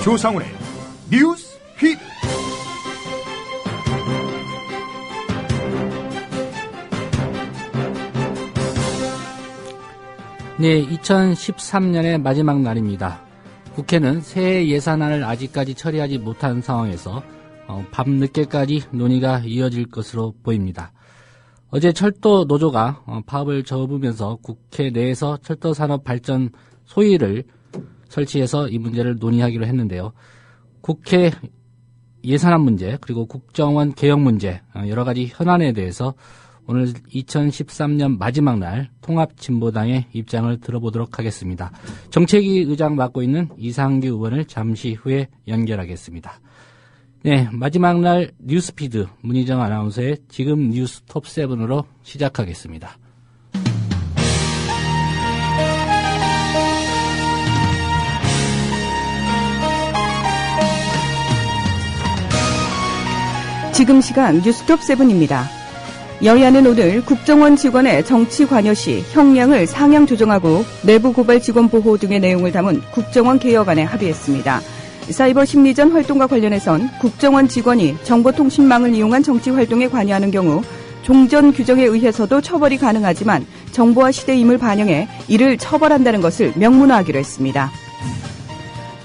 조상훈의 뉴스 퀴즈. 네, 2013년의 마지막 날입니다. 국회는 새해 예산안을 아직까지 처리하지 못한 상황에서 밤늦게까지 논의가 이어질 것으로 보입니다. 어제 철도 노조가 파업을 접으면서 국회 내에서 철도산업 발전 소위를 설치해서 이 문제를 논의하기로 했는데요. 국회 예산안 문제 그리고 국정원 개혁 문제 여러 가지 현안에 대해서 오늘 2013년 마지막 날 통합진보당의 입장을 들어보도록 하겠습니다. 정책위 의장 맡고 있는 이상규 의원을 잠시 후에 연결하겠습니다. 네, 마지막 날 뉴스피드 문희정 아나운서의 지금 뉴스 톱7으로 시작하겠습니다. 지금 시간 뉴스톱7입니다. 여야는 오늘 국정원 직원의 정치 관여 시 형량을 상향 조정하고 내부 고발 직원 보호 등의 내용을 담은 국정원 개혁안에 합의했습니다. 사이버 심리전 활동과 관련해선 국정원 직원이 정보통신망을 이용한 정치 활동에 관여하는 경우 종전 규정에 의해서도 처벌이 가능하지만 정보화 시대임을 반영해 이를 처벌한다는 것을 명문화하기로 했습니다.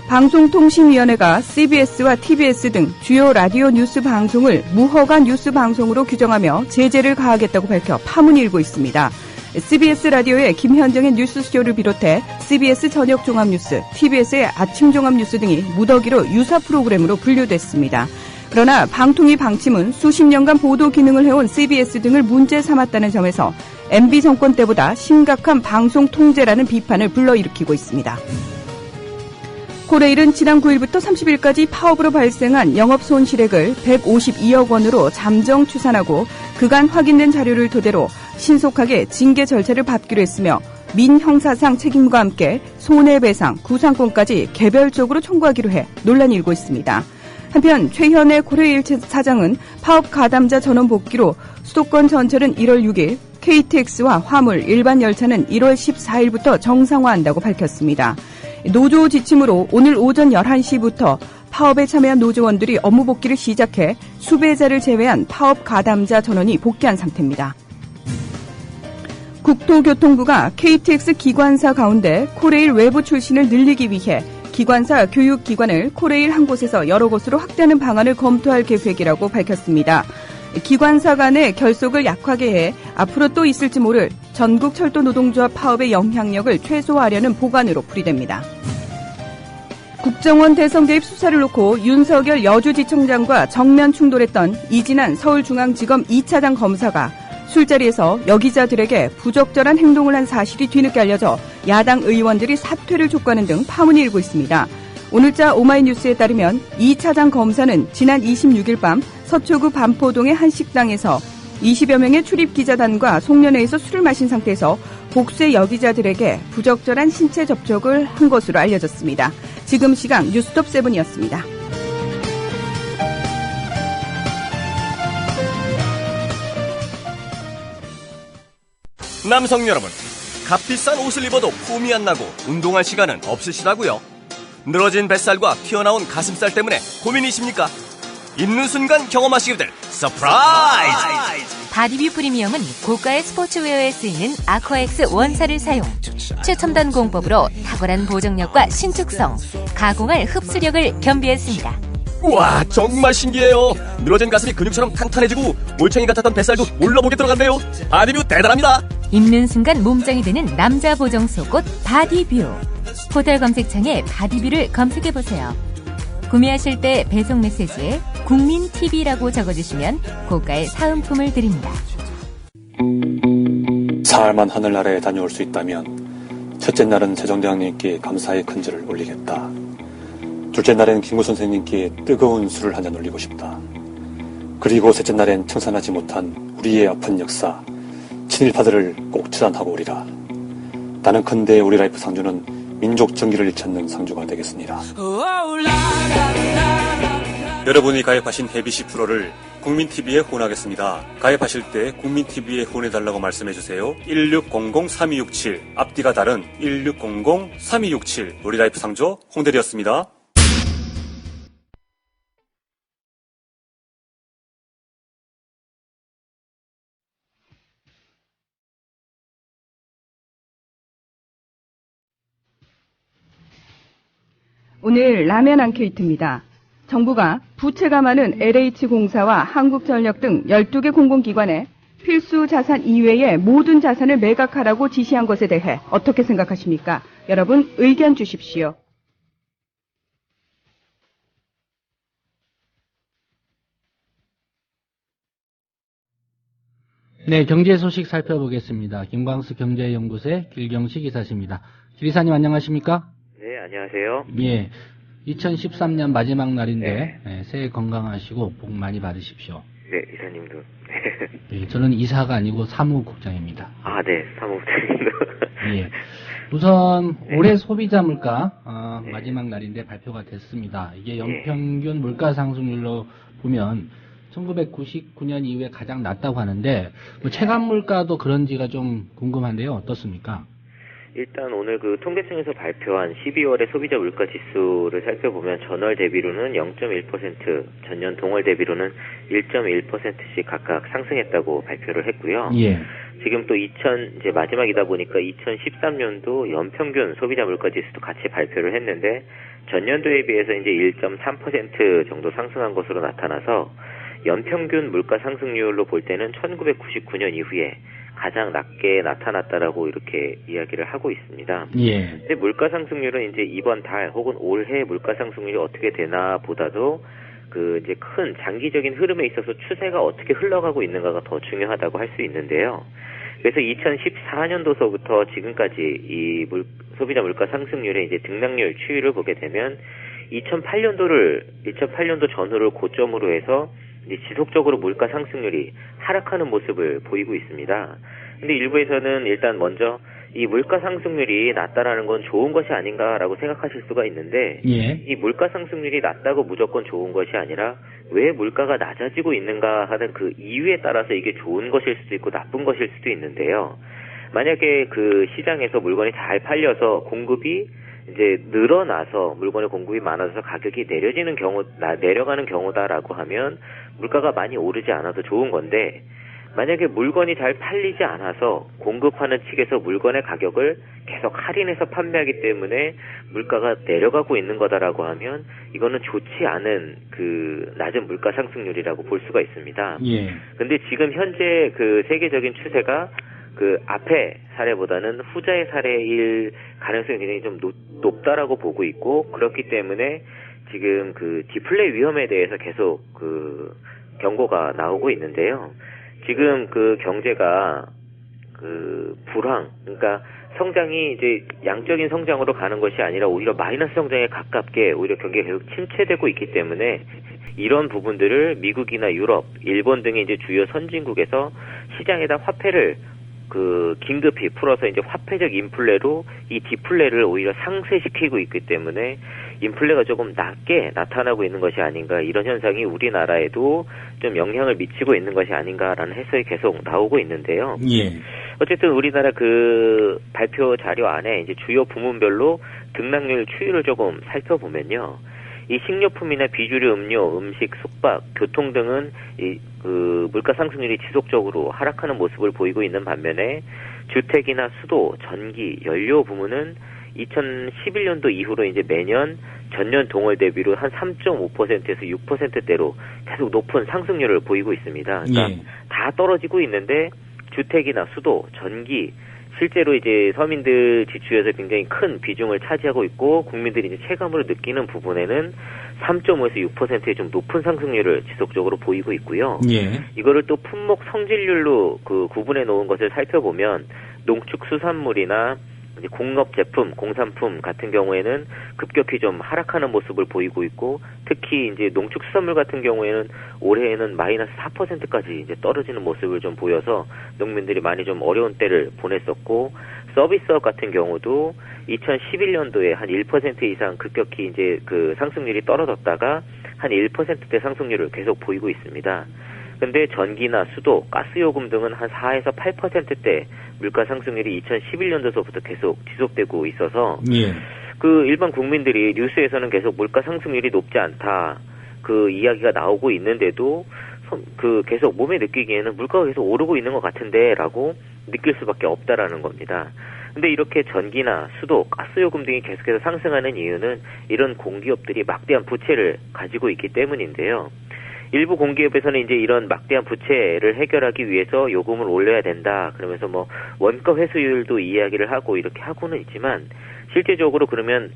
방송통신위원회가 CBS와 TBS 등 주요 라디오 뉴스 방송을 무허가 뉴스 방송으로 규정하며 제재를 가하겠다고 밝혀 파문이 일고 있습니다. CBS 라디오의 김현정의 뉴스쇼를 비롯해 CBS 저녁 종합뉴스, TBS의 아침 종합뉴스 등이 무더기로 유사 프로그램으로 분류됐습니다. 그러나 방통위 방침은 수십 년간 보도 기능을 해온 CBS 등을 문제 삼았다는 점에서 MB 정권 때보다 심각한 방송 통제라는 비판을 불러일으키고 있습니다. 코레일은 지난 9일부터 30일까지 파업으로 발생한 영업 손실액을 152억 원으로 잠정 추산하고 그간 확인된 자료를 토대로 신속하게 징계 절차를 밟기로 했으며 민형사상 책임과 함께 손해배상, 구상권까지 개별적으로 청구하기로 해 논란이 일고 있습니다. 한편 최현의 코레일 사장은 파업 가담자 전원 복귀로 수도권 전철은 1월 6일, KTX와 화물, 일반 열차는 1월 14일부터 정상화한다고 밝혔습니다. 노조 지침으로 오늘 오전 11시부터 파업에 참여한 노조원들이 업무 복귀를 시작해 수배자를 제외한 파업 가담자 전원이 복귀한 상태입니다. 국토교통부가 KTX 기관사 가운데 코레일 외부 출신을 늘리기 위해 기관사 교육기관을 코레일 한 곳에서 여러 곳으로 확대하는 방안을 검토할 계획이라고 밝혔습니다. 기관사 간의 결속을 약화게 해 앞으로 또 있을지 모를 전국 철도 노동조합 파업의 영향력을 최소화하려는 보관으로 풀이됩니다. 국정원 대선 개입 수사를 놓고 윤석열 여주지청장과 정면 충돌했던 이진한 서울중앙지검 2차장 검사가 술자리에서 여기자들에게 부적절한 행동을 한 사실이 뒤늦게 알려져 야당 의원들이 사퇴를 촉구하는 등 파문이 일고 있습니다. 오늘자 오마이뉴스에 따르면 이 차장 검사는 지난 26일 밤 서초구 반포동의 한 식당에서 20여 명의 출입기자단과 송년회에서 술을 마신 상태에서 복수의 여기자들에게 부적절한 신체 접촉을 한 것으로 알려졌습니다. 지금 시각 뉴스톱7이었습니다. 남성 여러분, 값비싼 옷을 입어도 폼이 안 나고 운동할 시간은 없으시다고요? 늘어진 뱃살과 튀어나온 가슴살 때문에 고민이십니까? 입는 순간 경험하시게 될 서프라이즈! 바디뷰 프리미엄은 고가의 스포츠웨어에 쓰이는 아쿠아엑스 원사를 사용, 최첨단 공법으로 탁월한 보정력과 신축성, 가공할 흡수력을 겸비했습니다. 우와, 정말 신기해요. 늘어진 가슴이 근육처럼 탄탄해지고 올챙이 같았던 뱃살도 올라보게 들어간대요. 바디뷰 대단합니다. 입는 순간 몸짱이 되는 남자 보정 속옷 바디뷰. 포털 검색창에 바디뷰를 검색해보세요. 구매하실 때 배송 메시지에 국민TV라고 적어주시면 고가의 사은품을 드립니다. 사흘만 하늘나라에 다녀올 수 있다면 첫째 날은 세종대왕님께 감사의 큰절을 올리겠다. 둘째 날엔 김구 선생님께 뜨거운 술을 한잔 올리고 싶다. 그리고 셋째 날엔 청산하지 못한 우리의 아픈 역사, 친일파들을 꼭 처단하고 오리라. 나는컨대 우리 라이프 상주는 민족 정기를 찾는 상주가 되겠습니다. 여러분이 가입하신 해비시 프로를 국민TV에 후원하겠습니다. 가입하실 때 국민TV에 후원해달라고 말씀해주세요. 1600-3267 앞뒤가 다른 1600-3267 우리 라이프 상조 홍대리였습니다. 오늘 라면 앙케이트입니다. 정부가 부채가 많은 LH공사와 한국전력 등 12개 공공기관에 필수 자산 이외의 모든 자산을 매각하라고 지시한 것에 대해 어떻게 생각하십니까? 여러분 의견 주십시오. 네, 경제 소식 살펴보겠습니다. 김광수 경제연구소의 길경식 이사십니다. 길 이사님 안녕하십니까? 네, 안녕하세요. 예, 2013년 마지막 날인데 새해 건강하시고 복 많이 받으십시오. 네, 이사님도. 예, 저는 이사가 아니고 사무국장입니다. 아, 네, 사무국장님도. 예, 우선 올해 소비자 물가 마지막 날인데 발표가 됐습니다. 이게 연평균 물가 상승률로 보면 1999년 이후에 가장 낮다고 하는데 체감 물가도 그런지가 좀 궁금한데요. 어떻습니까? 일단 오늘 그 통계청에서 발표한 12월의 소비자 물가 지수를 살펴보면 전월 대비로는 0.1%, 전년 동월 대비로는 1.1%씩 각각 상승했다고 발표를 했고요. 예. 지금 또 이제 마지막이다 보니까 2013년도 연평균 소비자 물가 지수도 같이 발표를 했는데 전년도에 비해서 이제 1.3% 정도 상승한 것으로 나타나서 연평균 물가 상승률로 볼 때는 1999년 이후에 가장 낮게 나타났다라고 이렇게 이야기를 하고 있습니다. 예. 근데 물가 상승률은 이제 이번 달 혹은 올해 물가 상승률이 어떻게 되나 보다도 그 이제 큰 장기적인 흐름에 있어서 추세가 어떻게 흘러가고 있는가가 더 중요하다고 할 수 있는데요. 그래서 2014년도서부터 지금까지 이 소비자 물가 상승률의 이제 등락률 추이를 보게 되면 2008년도 전후를 고점으로 해서 이제 지속적으로 물가 상승률이 하락하는 모습을 보이고 있습니다. 근데 일부에서는 일단 먼저 이 물가 상승률이 낮다라는 건 좋은 것이 아닌가라고 생각하실 수가 있는데 이 물가 상승률이 낮다고 무조건 좋은 것이 아니라 왜 물가가 낮아지고 있는가 하는 그 이유에 따라서 이게 좋은 것일 수도 있고 나쁜 것일 수도 있는데요. 만약에 그 시장에서 물건이 잘 팔려서 공급이 이제 늘어나서 물건의 공급이 많아져서 가격이 내려가는 경우다라고 하면 물가가 많이 오르지 않아도 좋은 건데 만약에 물건이 잘 팔리지 않아서 공급하는 측에서 물건의 가격을 계속 할인해서 판매하기 때문에 물가가 내려가고 있는 거다라고 하면 이거는 좋지 않은 그 낮은 물가 상승률이라고 볼 수가 있습니다. 예. 근데 지금 현재 그 세계적인 추세가 그 앞의 사례보다는 후자의 사례일 가능성이 굉장히 좀 높다라고 보고 있고 그렇기 때문에 지금 그 디플레 위험에 대해서 계속 그 경고가 나오고 있는데요. 지금 그 경제가 그 불황, 그러니까 성장이 이제 양적인 성장으로 가는 것이 아니라 오히려 마이너스 성장에 가깝게 오히려 경기가 계속 침체되고 있기 때문에 이런 부분들을 미국이나 유럽, 일본 등의 이제 주요 선진국에서 시장에다 화폐를 그 긴급히 풀어서 이제 화폐적 인플레로 이 디플레를 오히려 상쇄시키고 있기 때문에 인플레가 조금 낮게 나타나고 있는 것이 아닌가 이런 현상이 우리나라에도 좀 영향을 미치고 있는 것이 아닌가라는 해석이 계속 나오고 있는데요. 예. 어쨌든 우리나라 그 발표 자료 안에 이제 주요 부문별로 등락률 추이를 조금 살펴보면요. 이 식료품이나 비주류 음료, 음식, 숙박, 교통 등은 그 물가 상승률이 지속적으로 하락하는 모습을 보이고 있는 반면에 주택이나 수도, 전기, 연료 부문은 2011년도 이후로 이제 매년 전년 동월 대비로 한 3.5%에서 6%대로 계속 높은 상승률을 보이고 있습니다. 그러니까 다 떨어지고 있는데 주택이나 수도, 전기 실제로 이제 서민들 지출에서 굉장히 큰 비중을 차지하고 있고 국민들이 이제 체감으로 느끼는 부분에는 3.5에서 6%의 좀 높은 상승률을 지속적으로 보이고 있고요. 예. 이거를 또 품목 성질률로 그 구분해 놓은 것을 살펴보면 농축수산물이나 이제 공업 제품, 공산품 같은 경우에는 급격히 좀 하락하는 모습을 보이고 있고 특히 이제 농축수산물 같은 경우에는 올해에는 마이너스 4%까지 이제 떨어지는 모습을 좀 보여서 농민들이 많이 좀 어려운 때를 보냈었고 서비스업 같은 경우도 2011년도에 한 1% 이상 급격히 이제 그 상승률이 떨어졌다가 한 1%대 상승률을 계속 보이고 있습니다. 근데 전기나 수도, 가스요금 등은 한 4에서 8%대 물가 상승률이 2011년도서부터 계속 지속되고 있어서 그 일반 국민들이 뉴스에서는 계속 물가 상승률이 높지 않다 그 이야기가 나오고 있는데도 계속 몸에 느끼기에는 물가가 계속 오르고 있는 것 같은데라고 느낄 수밖에 없다라는 겁니다. 근데 이렇게 전기나 수도, 가스요금 등이 계속해서 상승하는 이유는 이런 공기업들이 막대한 부채를 가지고 있기 때문인데요. 일부 공기업에서는 이제 이런 막대한 부채를 해결하기 위해서 요금을 올려야 된다. 그러면서 뭐 원가 회수율도 이야기를 하고 이렇게 하고는 있지만 실제적으로 그러면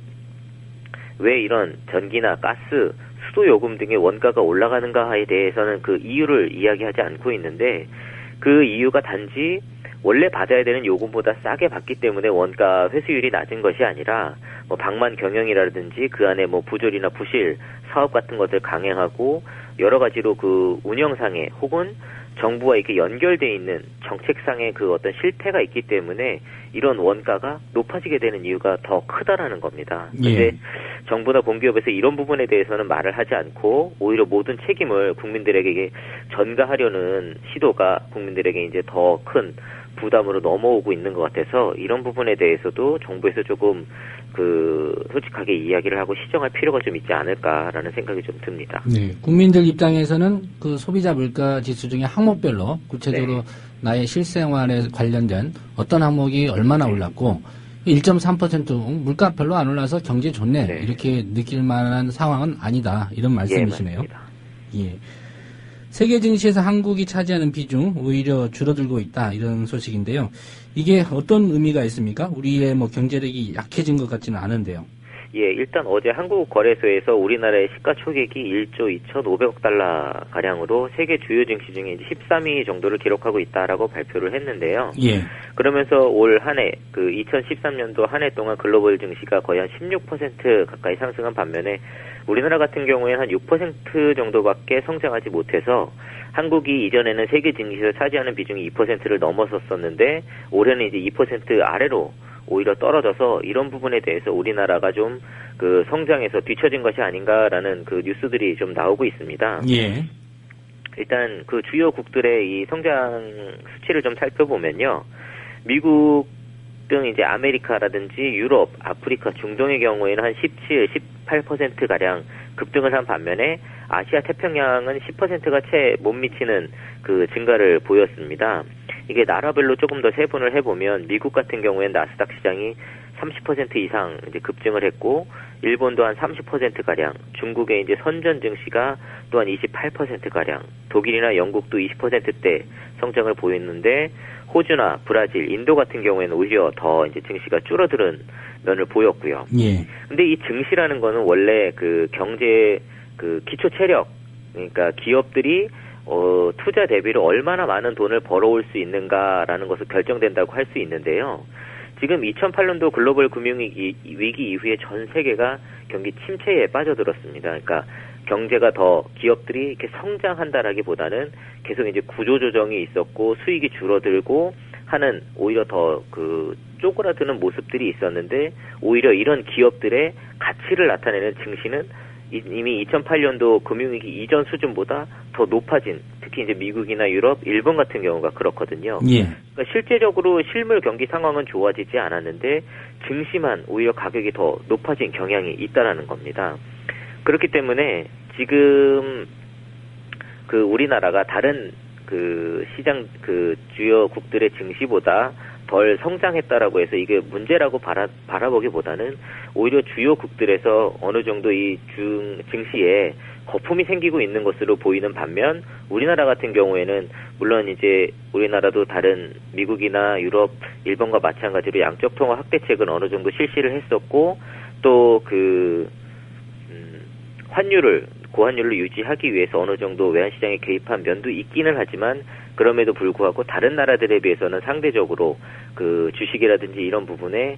왜 이런 전기나 가스, 수도 요금 등의 원가가 올라가는가에 대해서는 그 이유를 이야기하지 않고 있는데 그 이유가 단지 원래 받아야 되는 요금보다 싸게 받기 때문에 원가 회수율이 낮은 것이 아니라 뭐 방만 경영이라든지 그 안에 뭐 부조리나 부실 사업 같은 것을 강행하고 여러 가지로 그 운영상에 혹은 정부와 이렇게 연결돼 있는 정책상의 그 어떤 실패가 있기 때문에 이런 원가가 높아지게 되는 이유가 더 크다라는 겁니다. 그런데 예. 정부나 공기업에서 이런 부분에 대해서는 말을 하지 않고 오히려 모든 책임을 국민들에게 전가하려는 시도가 국민들에게 이제 더 큰 부담으로 넘어오고 있는 것 같아서 이런 부분에 대해서도 정부에서 조금 솔직하게 이야기를 하고 시정할 필요가 좀 있지 않을까라는 생각이 좀 듭니다. 네, 국민들 입장에서는 그 소비자 물가 지수 중에 항목별로 구체적으로 나의 실생활에 관련된 어떤 항목이 얼마나 올랐고 1.3% 물가 별로 안 올라서 경제 좋네 네. 이렇게 느낄 만한 상황은 아니다 이런 말씀이시네요. 예, 세계 증시에서 한국이 차지하는 비중 오히려 줄어들고 있다 이런 소식인데요. 이게 어떤 의미가 있습니까? 우리의 뭐 경제력이 약해진 것 같지는 않은데요. 예, 일단 어제 한국거래소에서 우리나라의 시가총액이 1조 2,500억 달러 가량으로 세계 주요 증시 중에 이제 13위 정도를 기록하고 있다라고 발표를 했는데요. 예. 그러면서 올 한 해, 2013년도 한 해 동안 글로벌 증시가 거의 한 16% 가까이 상승한 반면에 우리나라 같은 경우에는 한 6% 정도밖에 성장하지 못해서 한국이 이전에는 세계 증시에서 차지하는 비중이 2%를 넘어섰었는데 올해는 이제 2% 아래로 오히려 떨어져서 이런 부분에 대해서 우리나라가 좀 성장에서 뒤처진 것이 아닌가라는 뉴스들이 좀 나오고 있습니다. 예. 일단 주요국들의 이 성장 수치를 좀 살펴보면요. 미국 등 이제 아메리카라든지 유럽, 아프리카, 중동의 경우에는 한 17, 18% 가량 급등을 한 반면에 아시아 태평양은 10%가 채 못 미치는 증가를 보였습니다. 이게 나라별로 조금 더 세분을 해보면 미국 같은 경우에는 나스닥 시장이 30% 이상 이제 급증을 했고 일본도 한 30% 가량, 중국의 이제 선전 증시가 또한 28% 가량, 독일이나 영국도 20%대 성장을 보였는데 호주나 브라질, 인도 같은 경우에는 오히려 더 이제 증시가 줄어드는 면을 보였고요. 예. 근데 이 증시라는 거는 원래 경제 기초 체력, 그러니까 기업들이 투자 대비로 얼마나 많은 돈을 벌어올 수 있는가라는 것을 결정된다고 할 수 있는데요. 지금 2008년도 글로벌 금융위기 이후에 전 세계가 경기 침체에 빠져들었습니다. 그러니까 경제가 더 기업들이 이렇게 성장한다라기보다는 계속 이제 구조조정이 있었고 수익이 줄어들고 하는 오히려 더 쪼그라드는 모습들이 있었는데 오히려 이런 기업들의 가치를 나타내는 증시는 이미 2008년도 금융위기 이전 수준보다 더 높아진, 특히 이제 미국이나 유럽, 일본 같은 경우가 그렇거든요. 예. 그러니까 실제적으로 실물 경기 상황은 좋아지지 않았는데 증시만 오히려 가격이 더 높아진 경향이 있다라는 겁니다. 그렇기 때문에 지금 우리나라가 다른 시장 주요국들의 증시보다 덜 성장했다라고 해서 이게 문제라고 바라보기보다는 오히려 주요국들에서 어느 정도 이 증시에 거품이 생기고 있는 것으로 보이는 반면 우리나라 같은 경우에는 물론 이제 우리나라도 다른 미국이나 유럽, 일본과 마찬가지로 양적 통화 확대책은 어느 정도 실시를 했었고 또 고환율을 유지하기 위해서 어느 정도 외환시장에 개입한 면도 있기는 하지만 그럼에도 불구하고 다른 나라들에 비해서는 상대적으로 주식이라든지 이런 부분에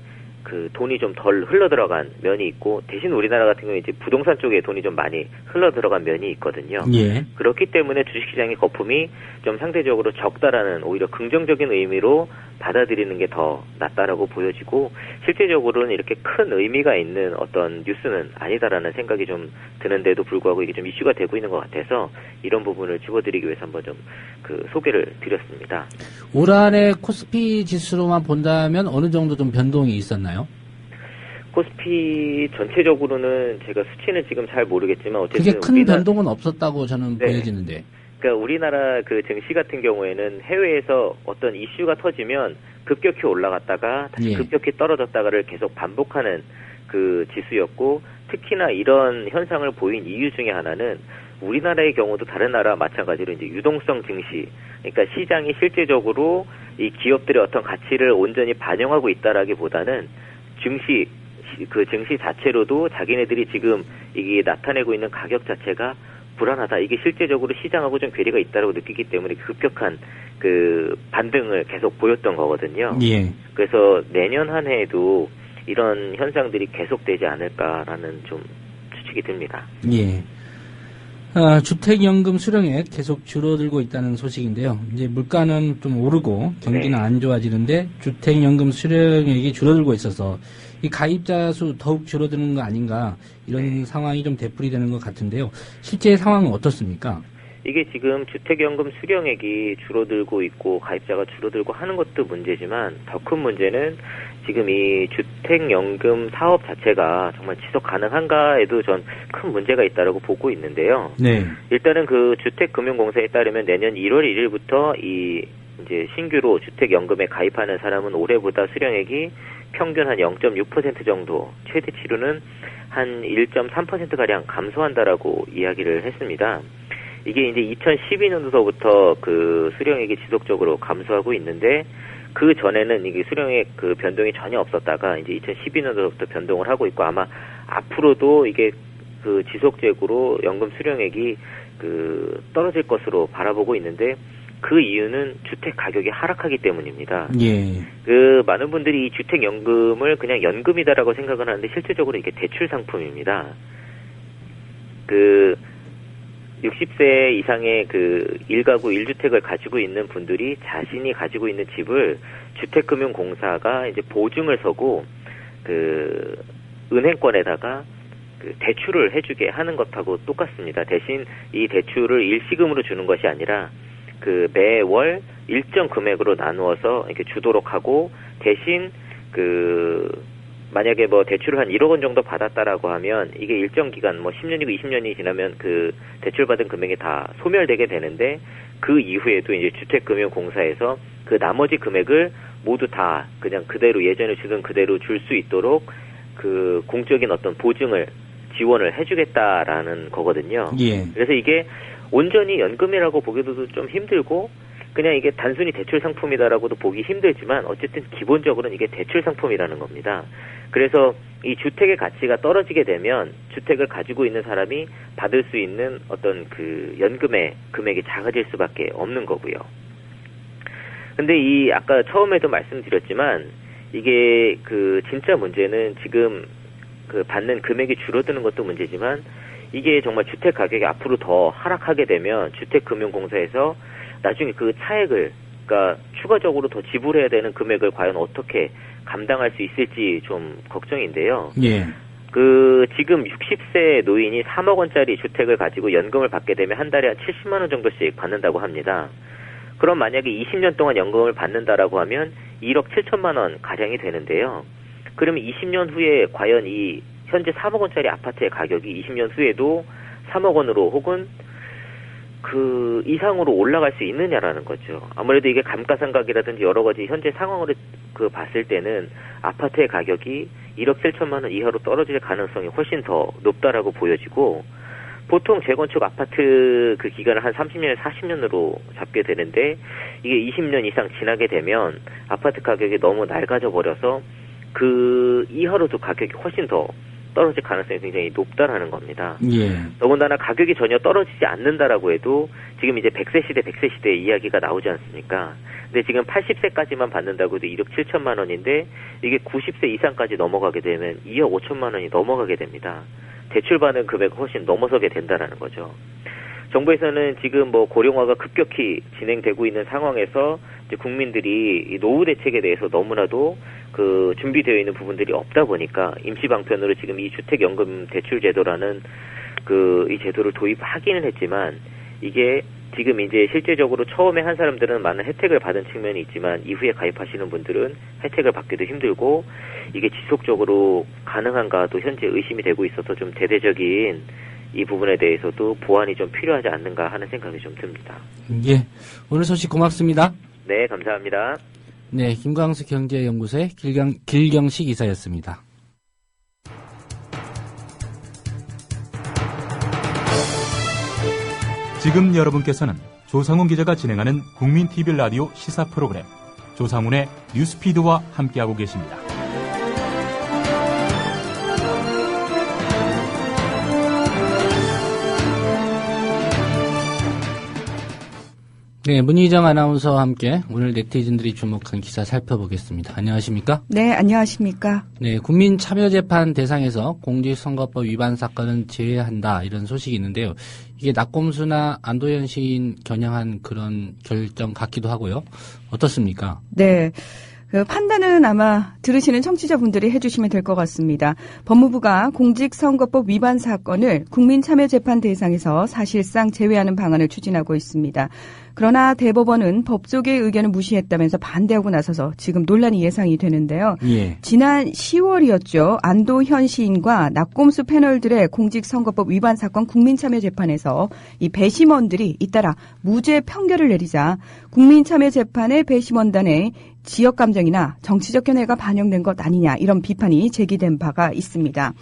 돈이 좀 덜 흘러들어간 면이 있고 대신 우리나라 같은 경우에 이제 부동산 쪽에 돈이 좀 많이 흘러들어간 면이 있거든요. 예. 그렇기 때문에 주식시장의 거품이 좀 상대적으로 적다라는 오히려 긍정적인 의미로 받아들이는 게 더 낫다라고 보여지고 실제적으로는 이렇게 큰 의미가 있는 어떤 뉴스는 아니다라는 생각이 좀 드는데도 불구하고 이게 좀 이슈가 되고 있는 것 같아서 이런 부분을 집어드리기 위해서 한번 좀 소개를 드렸습니다. 올 한해 코스피 지수로만 본다면 어느 정도 좀 변동이 있었나요? 코스피 전체적으로는 제가 수치는 지금 잘 모르겠지만 어쨌든 그게 큰 변동은 없었다고 저는 보여지는데. 그러니까 우리나라 그 증시 같은 경우에는 해외에서 어떤 이슈가 터지면 급격히 올라갔다가 다시 예. 급격히 떨어졌다가를 계속 반복하는 그 지수였고, 특히나 이런 현상을 보인 이유 중에 하나는 우리나라의 경우도 다른 나라와 마찬가지로 이제 유동성 증시, 그러니까 시장이 실제적으로 이 기업들의 어떤 가치를 온전히 반영하고 있다라기보다는 증시 자체로도 자기네들이 지금 이게 나타내고 있는 가격 자체가 불안하다, 이게 실제적으로 시장하고 좀 괴리가 있다고 느끼기 때문에 급격한 그 반등을 계속 보였던 거거든요. 예. 그래서 내년 한 해에도 이런 현상들이 계속되지 않을까라는 좀 추측이 듭니다. 예. 주택연금 수령액 계속 줄어들고 있다는 소식인데요. 이제 물가는 좀 오르고 경기는 네. 안 좋아지는데 주택연금 수령액이 줄어들고 있어서 이 가입자 수 더욱 줄어드는 거 아닌가, 이런 상황이 좀 되풀이되는 것 같은데요. 실제 상황은 어떻습니까? 이게 지금 주택연금 수령액이 줄어들고 있고 가입자가 줄어들고 하는 것도 문제지만, 더 큰 문제는 지금 이 주택연금 사업 자체가 정말 지속 가능한가에도 전 큰 문제가 있다라고 보고 있는데요. 네. 일단은 그 주택금융공사에 따르면 내년 1월 1일부터 이 이제 신규로 주택연금에 가입하는 사람은 올해보다 수령액이 평균 한 0.6% 정도, 최대치로는 한 1.3%가량 감소한다라고 이야기를 했습니다. 이게 이제 2012년도부터 그 수령액이 지속적으로 감소하고 있는데, 그 전에는 이게 수령액 그 변동이 전혀 없었다가 이제 2012년도부터 변동을 하고 있고, 아마 앞으로도 이게 그 지속적으로 연금 수령액이 그 떨어질 것으로 바라보고 있는데, 그 이유는 주택 가격이 하락하기 때문입니다. 예. 그 많은 분들이 이 주택연금을 그냥 연금이다라고 생각을 하는데 실질적으로 이게 대출 상품입니다. 그 60세 이상의 그 1가구 1주택을 가지고 있는 분들이 자신이 가지고 있는 집을 주택금융공사가 이제 보증을 서고 그 은행권에다가 그 대출을 해주게 하는 것하고 똑같습니다. 대신 이 대출을 일시금으로 주는 것이 아니라 그 매월 일정 금액으로 나누어서 이렇게 주도록 하고, 대신 그 만약에 뭐 대출을 한 1억 원 정도 받았다라고 하면 이게 일정 기간 뭐 10년이고 20년이 지나면 그 대출 받은 금액이 다 소멸되게 되는데, 그 이후에도 이제 주택금융공사에서 그 나머지 금액을 모두 다 그냥 그대로 예전에 주던 그대로 줄 수 있도록 그 공적인 어떤 보증을 지원을 해주겠다라는 거거든요. 예. 그래서 이게 온전히 연금이라고 보기도 좀 힘들고, 그냥 이게 단순히 대출 상품이다라고도 보기 힘들지만 어쨌든 기본적으로는 이게 대출 상품이라는 겁니다. 그래서 이 주택의 가치가 떨어지게 되면 주택을 가지고 있는 사람이 받을 수 있는 어떤 그 연금의 금액이 작아질 수밖에 없는 거고요. 근데 이 아까 처음에도 말씀드렸지만 이게 그 진짜 문제는 지금 그 받는 금액이 줄어드는 것도 문제지만, 이게 정말 주택 가격이 앞으로 더 하락하게 되면 주택금융공사에서 나중에 그 차액을, 그러니까 추가적으로 더 지불해야 되는 금액을 과연 어떻게 감당할 수 있을지 좀 걱정인데요. 예. 그 지금 60세 노인이 3억 원짜리 주택을 가지고 연금을 받게 되면 한 달에 한 70만 원 정도씩 받는다고 합니다. 그럼 만약에 20년 동안 연금을 받는다라고 하면 1억 7천만 원 가량이 되는데요. 그러면 20년 후에 과연 이 현재 3억 원짜리 아파트의 가격이 20년 후에도 3억 원으로 혹은 그 이상으로 올라갈 수 있느냐라는 거죠. 아무래도 이게 감가상각이라든지 여러 가지 현재 상황을 그 봤을 때는 아파트의 가격이 1억 7천만 원 이하로 떨어질 가능성이 훨씬 더 높다라고 보여지고, 보통 재건축 아파트 그 기간을 한 30년에서 40년으로 잡게 되는데, 이게 20년 이상 지나게 되면 아파트 가격이 너무 낡아져 버려서 그 이하로도 가격이 훨씬 더 떨어질 가능성이 굉장히 높다라는 겁니다. 예. 더군다나 가격이 전혀 떨어지지 않는다라고 해도 지금 이제 100세 시대 이야기가 나오지 않습니까? 근데 지금 80세까지만 받는다고 해도 1억 7천만 원인데 이게 90세 이상까지 넘어가게 되면 2억 5천만 원이 넘어가게 됩니다. 대출받는 금액이 훨씬 넘어서게 된다라는 거죠. 정부에서는 지금 뭐 고령화가 급격히 진행되고 있는 상황에서 이제 국민들이 이 노후 대책에 대해서 너무나도 그 준비되어 있는 부분들이 없다 보니까 임시 방편으로 지금 이 주택연금 대출 제도라는 그 이 제도를 도입하기는 했지만, 이게 지금 이제 실제적으로 처음에 한 사람들은 많은 혜택을 받은 측면이 있지만 이후에 가입하시는 분들은 혜택을 받기도 힘들고, 이게 지속적으로 가능한가도 현재 의심이 되고 있어서 좀 대대적인 이 부분에 대해서도 보완이 좀 필요하지 않는가 하는 생각이 좀 듭니다. 예, 오늘 소식 고맙습니다. 네, 감사합니다. 네, 김광수 경제연구소의 길경식 이사였습니다. 지금 여러분께서는 조상훈 기자가 진행하는 국민 TV 라디오 시사 프로그램 조상훈의 뉴스피드와 함께하고 계십니다. 네, 문희정 아나운서와 함께 오늘 네티즌들이 주목한 기사 살펴보겠습니다. 안녕하십니까? 네, 안녕하십니까? 네, 국민참여재판 대상에서 공직선거법 위반 사건은 제외한다 이런 소식이 있는데요. 이게 낙곰수나 안도현 시인 겨냥한 그런 결정 같기도 하고요. 어떻습니까? 네. 그 판단은 아마 들으시는 청취자분들이 해주시면 될 것 같습니다. 법무부가 공직선거법 위반 사건을 국민참여재판 대상에서 사실상 제외하는 방안을 추진하고 있습니다. 그러나 대법원은 법조계의 의견을 무시했다면서 반대하고 나서서 지금 논란이 예상이 되는데요. 예. 지난 10월이었죠. 안도현 시인과 낙곰수 패널들의 공직선거법 위반 사건 국민참여재판에서 이 배심원들이 잇따라 무죄 판결을 내리자 국민참여재판의 배심원단의 지역 감정이나 정치적 견해가 반영된 것 아니냐 이런 비판이 제기된 바가 있습니다.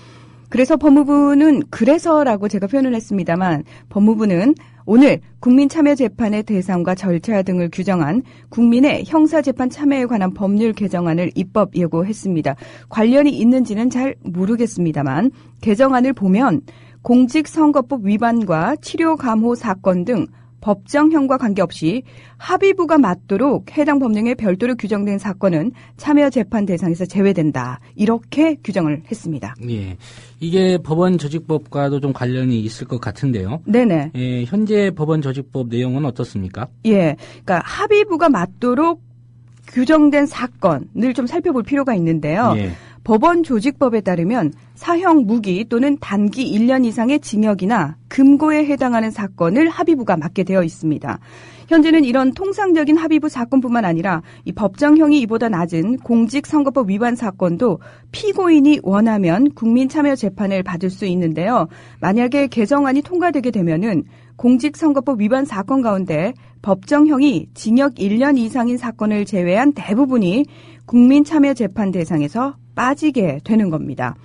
그래서 법무부는 그래서라고 제가 표현을 했습니다만 법무부는 오늘 국민참여재판의 대상과 절차 등을 규정한 국민의 형사재판 참여에 관한 법률 개정안을 입법 예고했습니다. 관련이 있는지는 잘 모르겠습니다만 개정안을 보면 공직선거법 위반과 치료감호 사건 등 법정형과 관계없이 합의부가 맞도록 해당 법령에 별도로 규정된 사건은 참여재판 대상에서 제외된다. 이렇게 규정을 했습니다. 예, 이게 법원 조직법과도 좀 관련이 있을 것 같은데요. 네네. 예, 현재 법원 조직법 내용은 어떻습니까? 예, 그러니까 합의부가 맞도록 규정된 사건을 좀 살펴볼 필요가 있는데요. 예. 법원 조직법에 따르면 사형 무기 또는 단기 1년 이상의 징역이나 금고에 해당하는 사건을 합의부가 맡게 되어 있습니다. 현재는 이런 통상적인 합의부 사건뿐만 아니라 이 법정형이 이보다 낮은 공직선거법 위반 사건도 피고인이 원하면 국민참여재판을 받을 수 있는데요. 만약에 개정안이 통과되게 되면은 공직선거법 위반 사건 가운데 법정형이 징역 1년 이상인 사건을 제외한 대부분이 국민참여재판 대상에서 빠지게 되는 겁니다.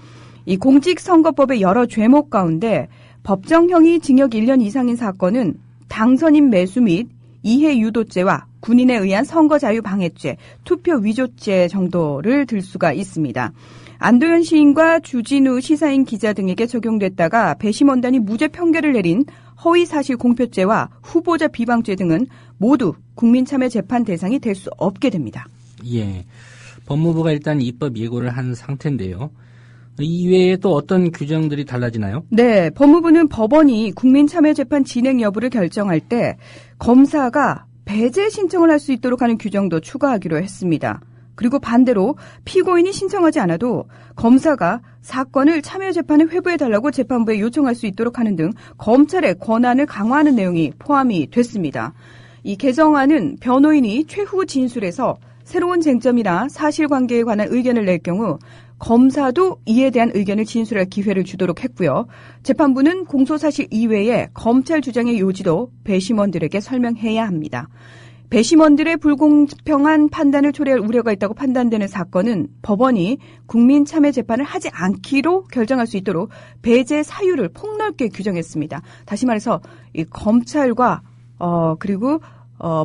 이 공직선거법의 여러 죄목 가운데 법정형이 징역 1년 이상인 사건은 당선인 매수 및 이해 유도죄와 군인에 의한 선거 자유 방해죄, 투표 위조죄 정도를 들 수가 있습니다. 안도현 시인과 주진우 시사인 기자 등에게 적용됐다가 배심원단이 무죄 판결을 내린 허위사실 공표죄와 후보자 비방죄 등은 모두 국민참여재판 대상이 될 수 없게 됩니다. 예, 법무부가 일단 입법 예고를 한 상태인데요. 이외에 또 어떤 규정들이 달라지나요? 네, 법무부는 법원이 국민참여재판 진행 여부를 결정할 때 검사가 배제 신청을 할 수 있도록 하는 규정도 추가하기로 했습니다. 그리고 반대로 피고인이 신청하지 않아도 검사가 사건을 참여재판에 회부해달라고 재판부에 요청할 수 있도록 하는 등 검찰의 권한을 강화하는 내용이 포함이 됐습니다. 이 개정안은 변호인이 최후 진술에서 새로운 쟁점이나 사실관계에 관한 의견을 낼 경우 검사도 이에 대한 의견을 진술할 기회를 주도록 했고요. 재판부는 공소사실 이외에 검찰 주장의 요지도 배심원들에게 설명해야 합니다. 배심원들의 불공평한 판단을 초래할 우려가 있다고 판단되는 사건은 법원이 국민참여재판을 하지 않기로 결정할 수 있도록 배제 사유를 폭넓게 규정했습니다. 다시 말해서 이 검찰과 그리고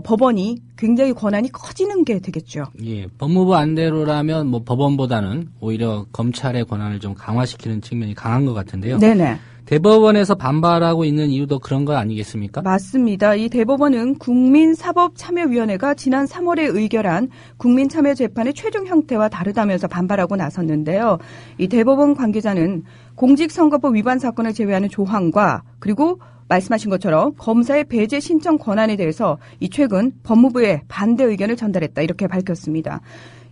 법원이 굉장히 권한이 커지는 게 되겠죠. 예, 법무부 안대로라면 뭐 법원보다는 오히려 검찰의 권한을 좀 강화시키는 측면이 강한 것 같은데요. 네네. 대법원에서 반발하고 있는 이유도 그런 거 아니겠습니까? 맞습니다. 이 대법원은 국민사법참여위원회가 지난 3월에 의결한 국민참여재판의 최종 형태와 다르다면서 반발하고 나섰는데요. 이 대법원 관계자는 공직선거법 위반 사건을 제외하는 조항과 그리고 말씀하신 것처럼 검사의 배제 신청 권한에 대해서 이 최근 법무부에 반대 의견을 전달했다 이렇게 밝혔습니다.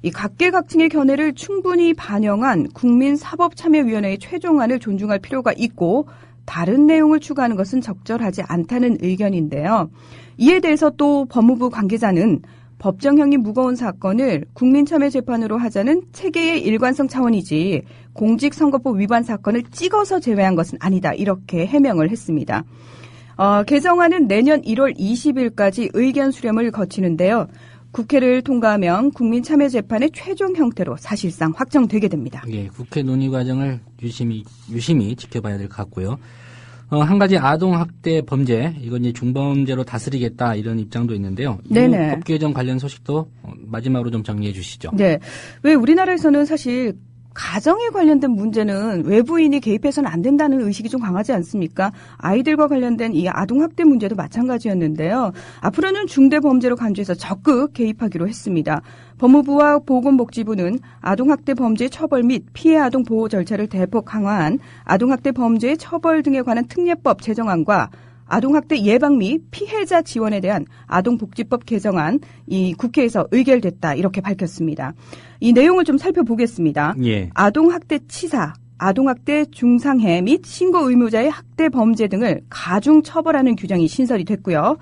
이 각계각층의 견해를 충분히 반영한 국민사법참여위원회의 최종안을 존중할 필요가 있고 다른 내용을 추가하는 것은 적절하지 않다는 의견인데요. 이에 대해서 또 법무부 관계자는 법정형이 무거운 사건을 국민참여재판으로 하자는 체계의 일관성 차원이지 공직선거법 위반 사건을 찍어서 제외한 것은 아니다. 이렇게 해명을 했습니다. 개정안은 내년 1월 20일까지 의견 수렴을 거치는데요. 국회를 통과하면 국민참여재판의 최종 형태로 사실상 확정되게 됩니다. 예, 국회 논의 과정을 유심히 지켜봐야 될 것 같고요. 한 가지 아동학대 범죄, 이건 이제 중범죄로 다스리겠다 이런 입장도 있는데요. 네네. 법 개정 관련 소식도 마지막으로 좀 정리해 주시죠. 네. 왜 우리나라에서는 사실 가정에 관련된 문제는 외부인이 개입해서는 안 된다는 의식이 좀 강하지 않습니까? 아이들과 관련된 이 아동학대 문제도 마찬가지였는데요. 앞으로는 중대범죄로 간주해서 적극 개입하기로 했습니다. 법무부와 보건복지부는 아동학대 범죄 처벌 및 피해 아동 보호 절차를 대폭 강화한 아동학대 범죄의 처벌 등에 관한 특례법 제정안과 아동학대 예방 및 피해자 지원에 대한 아동복지법 개정안 이 국회에서 의결됐다 이렇게 밝혔습니다. 이 내용을 좀 살펴보겠습니다. 예. 아동학대 치사, 아동학대 중상해 및 신고 의무자의 학대 범죄 등을 가중 처벌하는 규정이 신설이 됐고요.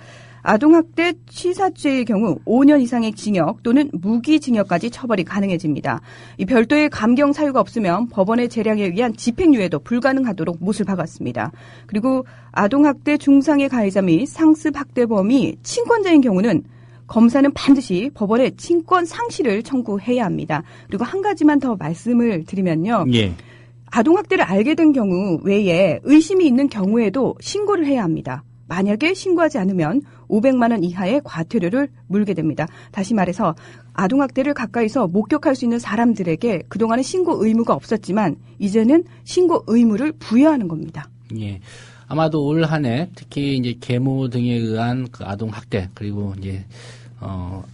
아동학대 치사죄의 경우 5년 이상의 징역 또는 무기징역까지 처벌이 가능해집니다. 이 별도의 감경 사유가 없으면 법원의 재량에 의한 집행유예도 불가능하도록 못을 박았습니다. 그리고 아동학대 중상해 가해자 및 상습학대범이 친권자인 경우는 검사는 반드시 법원에 친권 상실을 청구해야 합니다. 그리고 한 가지만 더 말씀을 드리면요. 예. 아동학대를 알게 된 경우 외에 의심이 있는 경우에도 신고를 해야 합니다. 만약에 신고하지 않으면 500만 원 이하의 과태료를 물게 됩니다. 다시 말해서 아동학대를 가까이서 목격할 수 있는 사람들에게 그동안은 신고 의무가 없었지만 이제는 신고 의무를 부여하는 겁니다. 예. 아마도 올 한 해 특히 이제 계모 등에 의한 그 아동학대 그리고 이제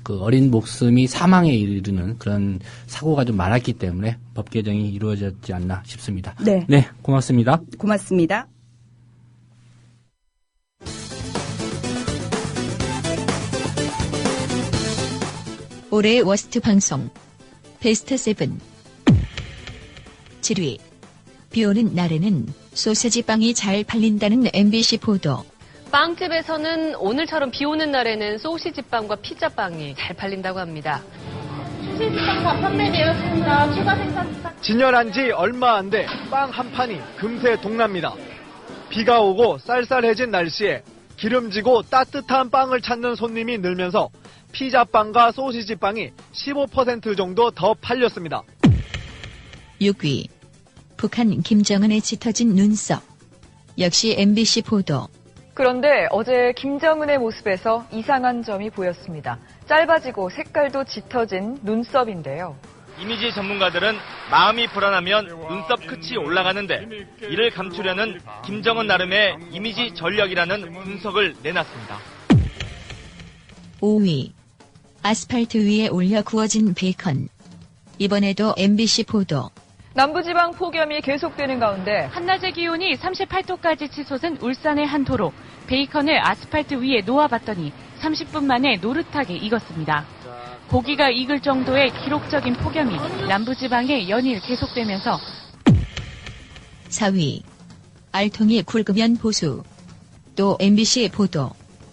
그 어린 목숨이 사망에 이르는 그런 사고가 좀 많았기 때문에 법 개정이 이루어졌지 않나 싶습니다. 네. 네, 고맙습니다. 고맙습니다. 올해의 워스트 방송 베스트 7 7위 비 오는 날에는 소세지 빵이 잘 팔린다는 MBC 보도. 빵집에서는 오늘처럼 비 오는 날에는 소시지빵과 피자빵이 잘 팔린다고 합니다. 소시지빵 다 판매되었습니다. 추가 생산. 진열한 지 얼마 안 돼 빵 한 판이 금세 동납니다. 비가 오고 쌀쌀해진 날씨에 기름지고 따뜻한 빵을 찾는 손님이 늘면서 피자빵과 소시지빵이 15% 정도 더 팔렸습니다. 6위 북한 김정은의 짙어진 눈썹. 역시 MBC 보도. 그런데 어제 김정은의 모습에서 이상한 점이 보였습니다. 짧아지고 색깔도 짙어진 눈썹인데요. 이미지 전문가들은 마음이 불안하면 눈썹 끝이 올라가는데 이를 감추려는 김정은 나름의 이미지 전략이라는 분석을 내놨습니다. 5위 아스팔트 위에 올려 구워진 베이컨. 이번에도 MBC 보도. 남부지방 폭염이 계속되는 가운데 한낮의 기온이 38도까지 치솟은 울산의 한 도로. 베이컨을 아스팔트 위에 놓아봤더니 30분 만에 노릇하게 익었습니다. 고기가 익을 정도의 기록적인 폭염이 남부지방에 연일 계속되면서 4위 알통이 굵으면 보수. 또 MBC 보도.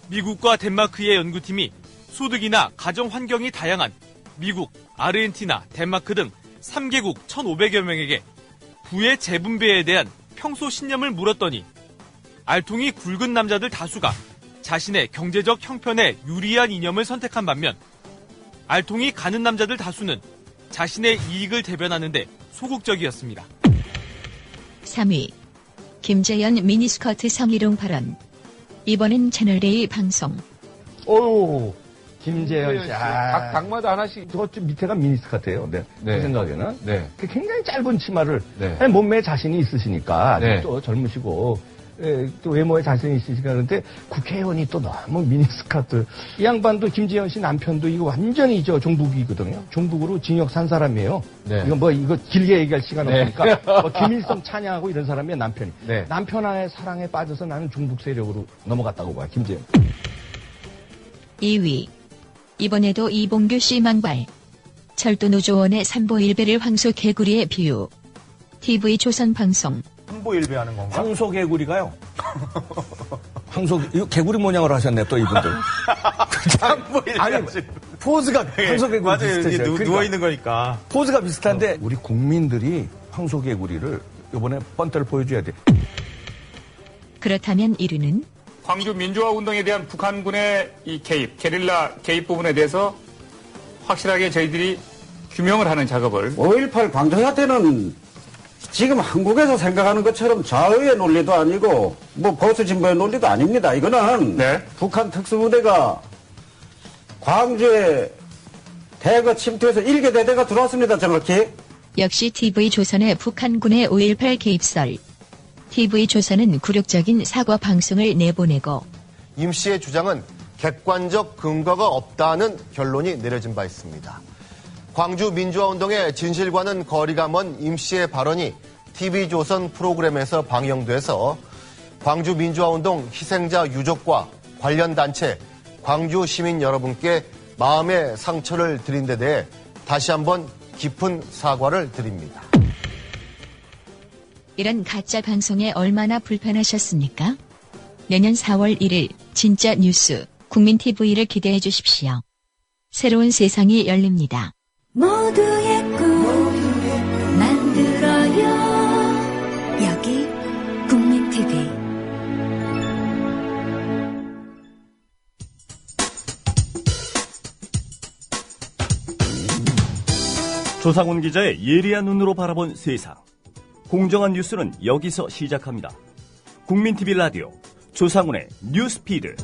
미국과 덴마크의 연구팀이 소득이나 가정 환경이 다양한 미국, 아르헨티나, 덴마크 등 3개국 1,500여 명에게 부의 재분배에 대한 평소 신념을 물었더니 알통이 굵은 남자들 다수가 자신의 경제적 형편에 유리한 이념을 선택한 반면 알통이 가는 남자들 다수는 자신의 이익을 대변하는데 소극적이었습니다. 3위 김재현 미니스커트 성희롱 발언. 이번엔 채널A 방송. 오, 김재현 씨. 각마다 하나씩 저것 좀 밑에가 미니스커트예요. 네. 제 생각에는. 네. 굉장히 짧은 치마를 몸매에 자신이 있으시니까 또 젊으시고 또 외모에 자신이 있으시니까 그런데 국회의원이 또 너무 미니스커트. 이 양반도 김재현 씨 남편도 이거 완전히 종북이거든요. 종북으로 징역 산 사람이에요. 이거 길게 얘기할 시간 없으니까 김일성 찬양하고 이런 사람이에요, 남편이. 남편의 사랑에 빠져서 나는 중북 세력으로 넘어갔다고 봐요, 김재현. 2위 이번에도 이봉규 씨 망발. 철도노조원의 삼보일배를 황소개구리의 비유. TV 조선 방송. 삼보일배 하는 건가? 황소개구리가요. 이거 개구리 모양으로 하셨네, 또 이분들. 삼보일배. 아니, 포즈가 황소개구리 맞아요. 비슷해요. 그러니까 누워 있는 거니까. 포즈가 비슷한데 우리 국민들이 황소개구리를 이번에 뻔때를 보여줘야 돼. 그렇다면 1위는 광주 민주화 운동에 대한 북한군의 이 개입, 게릴라 개입 부분에 대해서 확실하게 저희들이 규명을 하는 작업을 5.18 광주사태는 지금 한국에서 생각하는 것처럼 좌우의 논리도 아니고 뭐 보수 진보의 논리도 아닙니다. 이거는 북한 특수부대가 광주에 대거 침투해서 1개 대대가 들어왔습니다. 정확히. 역시 TV조선의 북한군의 5.18 개입설. TV조선은 굴욕적인 사과 방송을 내보내고 임 씨의 주장은 객관적 근거가 없다는 결론이 내려진 바 있습니다. 광주 민주화운동의 진실과는 거리가 먼 임 씨의 발언이 TV조선 프로그램에서 방영돼서 광주 민주화운동 희생자 유족과 관련 단체, 광주 시민 여러분께 마음의 상처를 드린 데 대해 다시 한번 깊은 사과를 드립니다. 이런 가짜 방송에 얼마나 불편하셨습니까? 내년 4월 1일 진짜 뉴스 국민TV를 기대해 주십시오. 새로운 세상이 열립니다. 모두의 꿈 만들어요. 여기 국민TV. 조상훈 기자의 예리한 눈으로 바라본 세상. 공정한 뉴스는 여기서 시작합니다. 국민TV 라디오 조상훈의 뉴스피드.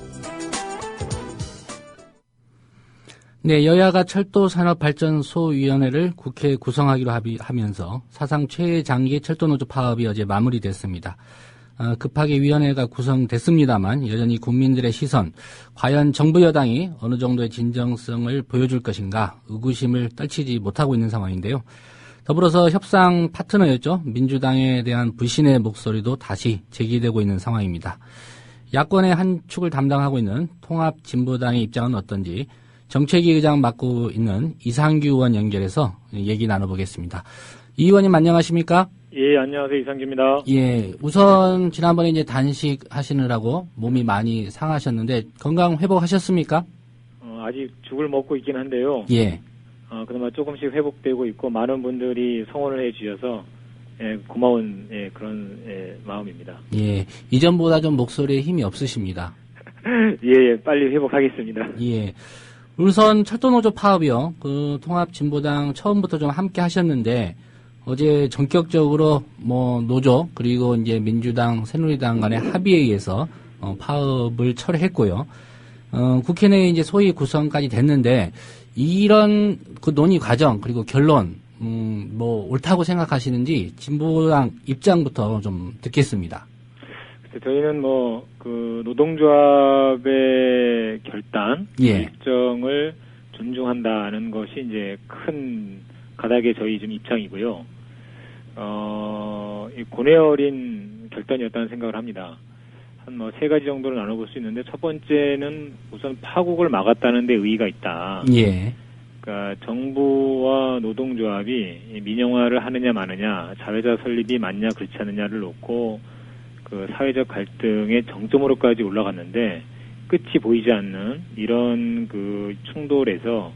네, 여야가 철도산업발전소위원회를 국회에 구성하기로 합의하면서 사상 최장기 철도노조 파업이 어제 마무리됐습니다. 급하게 위원회가 구성됐습니다만 여전히 국민들의 시선, 과연 정부 여당이 어느 정도의 진정성을 보여줄 것인가 의구심을 떨치지 못하고 있는 상황인데요. 더불어서 협상 파트너였죠. 민주당에 대한 불신의 목소리도 다시 제기되고 있는 상황입니다. 야권의 한 축을 담당하고 있는 통합진보당의 입장은 어떤지 정책위 의장 맡고 있는 이상규 의원 연결해서 얘기 나눠보겠습니다. 이 의원님 안녕하십니까? 예, 안녕하세요. 이상규입니다. 예, 우선 지난번에 이제 단식 하시느라고 몸이 많이 상하셨는데 건강 회복하셨습니까? 아직 죽을 먹고 있긴 한데요. 예. 그나마 조금씩 회복되고 있고 많은 분들이 성원을 해주셔서 고마운 그런 마음입니다. 예, 이전보다 좀 목소리에 힘이 없으십니다. 예, 빨리 회복하겠습니다. 예. 우선 철도노조 파업이요. 그 통합진보당 처음부터 좀 함께 하셨는데 어제 전격적으로 뭐 노조 그리고 이제 민주당, 새누리당 간의 합의에 의해서 파업을 철회했고요. 국회 내에 이제 소위 구성까지 됐는데 이런 그 논의 과정 그리고 결론 뭐 옳다고 생각하시는지 진보당 입장부터 좀 듣겠습니다. 저희는 뭐 그 노동조합의 결단, 결정을 존중한다는 것이 이제 큰 가닥의 저희 좀 입장이고요. 이 고뇌 어린 결단이었다는 생각을 합니다. 한 뭐 세 가지 정도를 나눠볼 수 있는데 첫 번째는 우선 파국을 막았다는 데 의의가 있다. 예. 그러니까 정부와 노동조합이 민영화를 하느냐 마느냐, 자회사 설립이 맞냐 그렇지 않느냐를 놓고 그 사회적 갈등의 정점으로까지 올라갔는데 끝이 보이지 않는 이런 그 충돌에서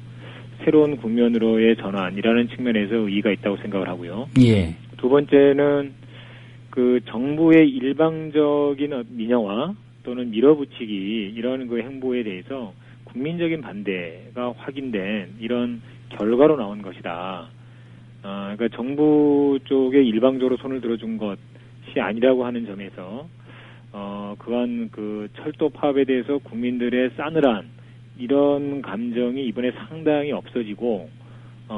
새로운 국면으로의 전환이라는 측면에서 의의가 있다고 생각을 하고요. 예. 두 번째는 그 정부의 일방적인 민영화 또는 밀어붙이기 이런 그 행보에 대해서 국민적인 반대가 확인된 이런 결과로 나온 것이다. 그러니까 정부 쪽에 일방적으로 손을 들어준 것이 아니라고 하는 점에서 그간 그 철도 파업에 대해서 국민들의 싸늘한 이런 감정이 이번에 상당히 없어지고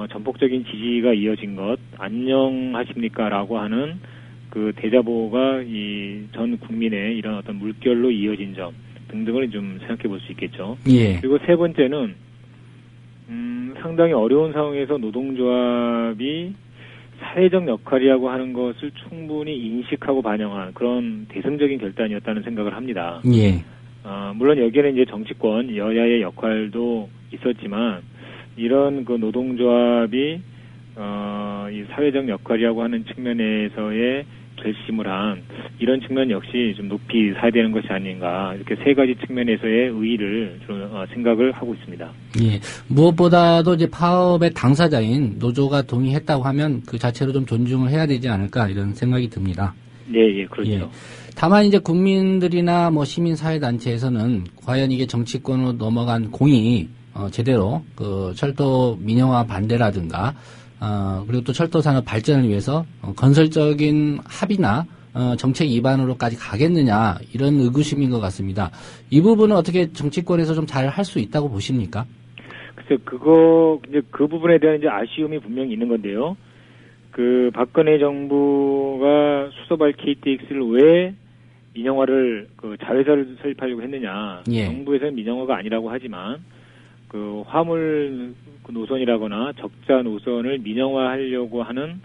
전폭적인 지지가 이어진 것 안녕하십니까라고 하는 그 대자보가 이 전 국민의 이런 어떤 물결로 이어진 점 등등을 좀 생각해 볼 수 있겠죠. 예. 그리고 세 번째는 상당히 어려운 상황에서 노동조합이 사회적 역할이라고 하는 것을 충분히 인식하고 반영한 그런 대승적인 결단이었다는 생각을 합니다. 예. 물론 여기에는 이제 정치권, 여야의 역할도 있었지만 이런 그 노동조합이 이 사회적 역할이라고 하는 측면에서의 결심을 한 이런 측면 역시 좀 높이 사야 되는 것이 아닌가 이렇게 세 가지 측면에서의 의의를 좀 생각을 하고 있습니다. 예, 무엇보다도 이제 파업의 당사자인 노조가 동의했다고 하면 그 자체로 좀 존중을 해야 되지 않을까 이런 생각이 듭니다. 예, 그렇죠. 예. 다만 이제 국민들이나 뭐 시민사회단체에서는 과연 이게 정치권으로 넘어간 공이 제대로 그 철도 민영화 반대라든가 그리고 또 철도 산업 발전을 위해서 건설적인 합의나 정책 위반으로까지 가겠느냐 이런 의구심인 것 같습니다. 이 부분은 어떻게 정치권에서 좀 잘 할 수 있다고 보십니까? 글쎄 이제 그 부분에 대한 이제 아쉬움이 분명히 있는 건데요. 그 박근혜 정부가 수소발 KTX를 왜 민영화를 그 자회사를 설립하려고 했느냐? 예. 정부에서는 민영화가 아니라고 하지만 그 화물 노선이라거나 적자 노선을 민영화하려고 하는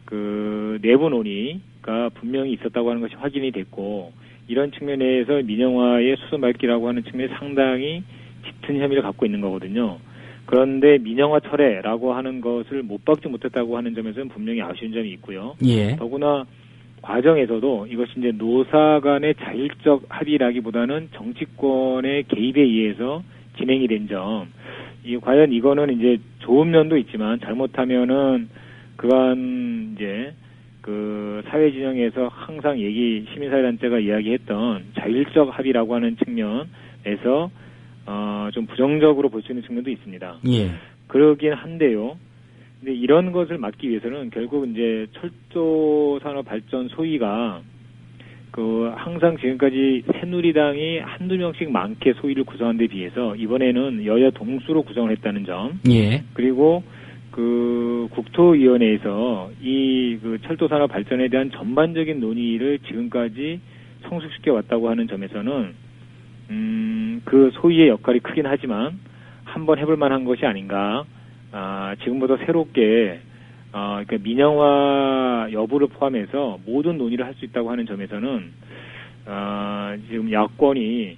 그 내부 논의가 분명히 있었다고 하는 것이 확인이 됐고 이런 측면에서 민영화의 수소말기라고 하는 측면에 상당히 짙은 혐의를 갖고 있는 거거든요. 그런데 민영화 철회라고 하는 것을 못 박지 못했다고 하는 점에서는 분명히 아쉬운 점이 있고요. 예. 더구나 과정에서도 이것이 이제 노사 간의 자율적 합의라기보다는 정치권의 개입에 의해서 진행이 된 점, 과연 이거는 이제 좋은 면도 있지만 잘못하면은 그간 이제 그 사회 진영에서 항상 시민사회단체가 이야기했던 자율적 합의라고 하는 측면에서 좀 부정적으로 볼 수 있는 측면도 있습니다. 예. 그러긴 한데요. 근데 이런 것을 막기 위해서는 결국 이제 철도 산업 발전 소위가 그 항상 지금까지 새누리당이 한두 명씩 많게 소위를 구성한 데 비해서 이번에는 여야 동수로 구성을 했다는 점. 예. 그리고 그 국토위원회에서 이 그 철도 산업 발전에 대한 전반적인 논의를 지금까지 성숙시켜 왔다고 하는 점에서는 그 소위의 역할이 크긴 하지만 한번 해볼 만한 것이 아닌가. 지금보다 새롭게 그러니까 민영화 여부를 포함해서 모든 논의를 할 수 있다고 하는 점에서는 지금 야권이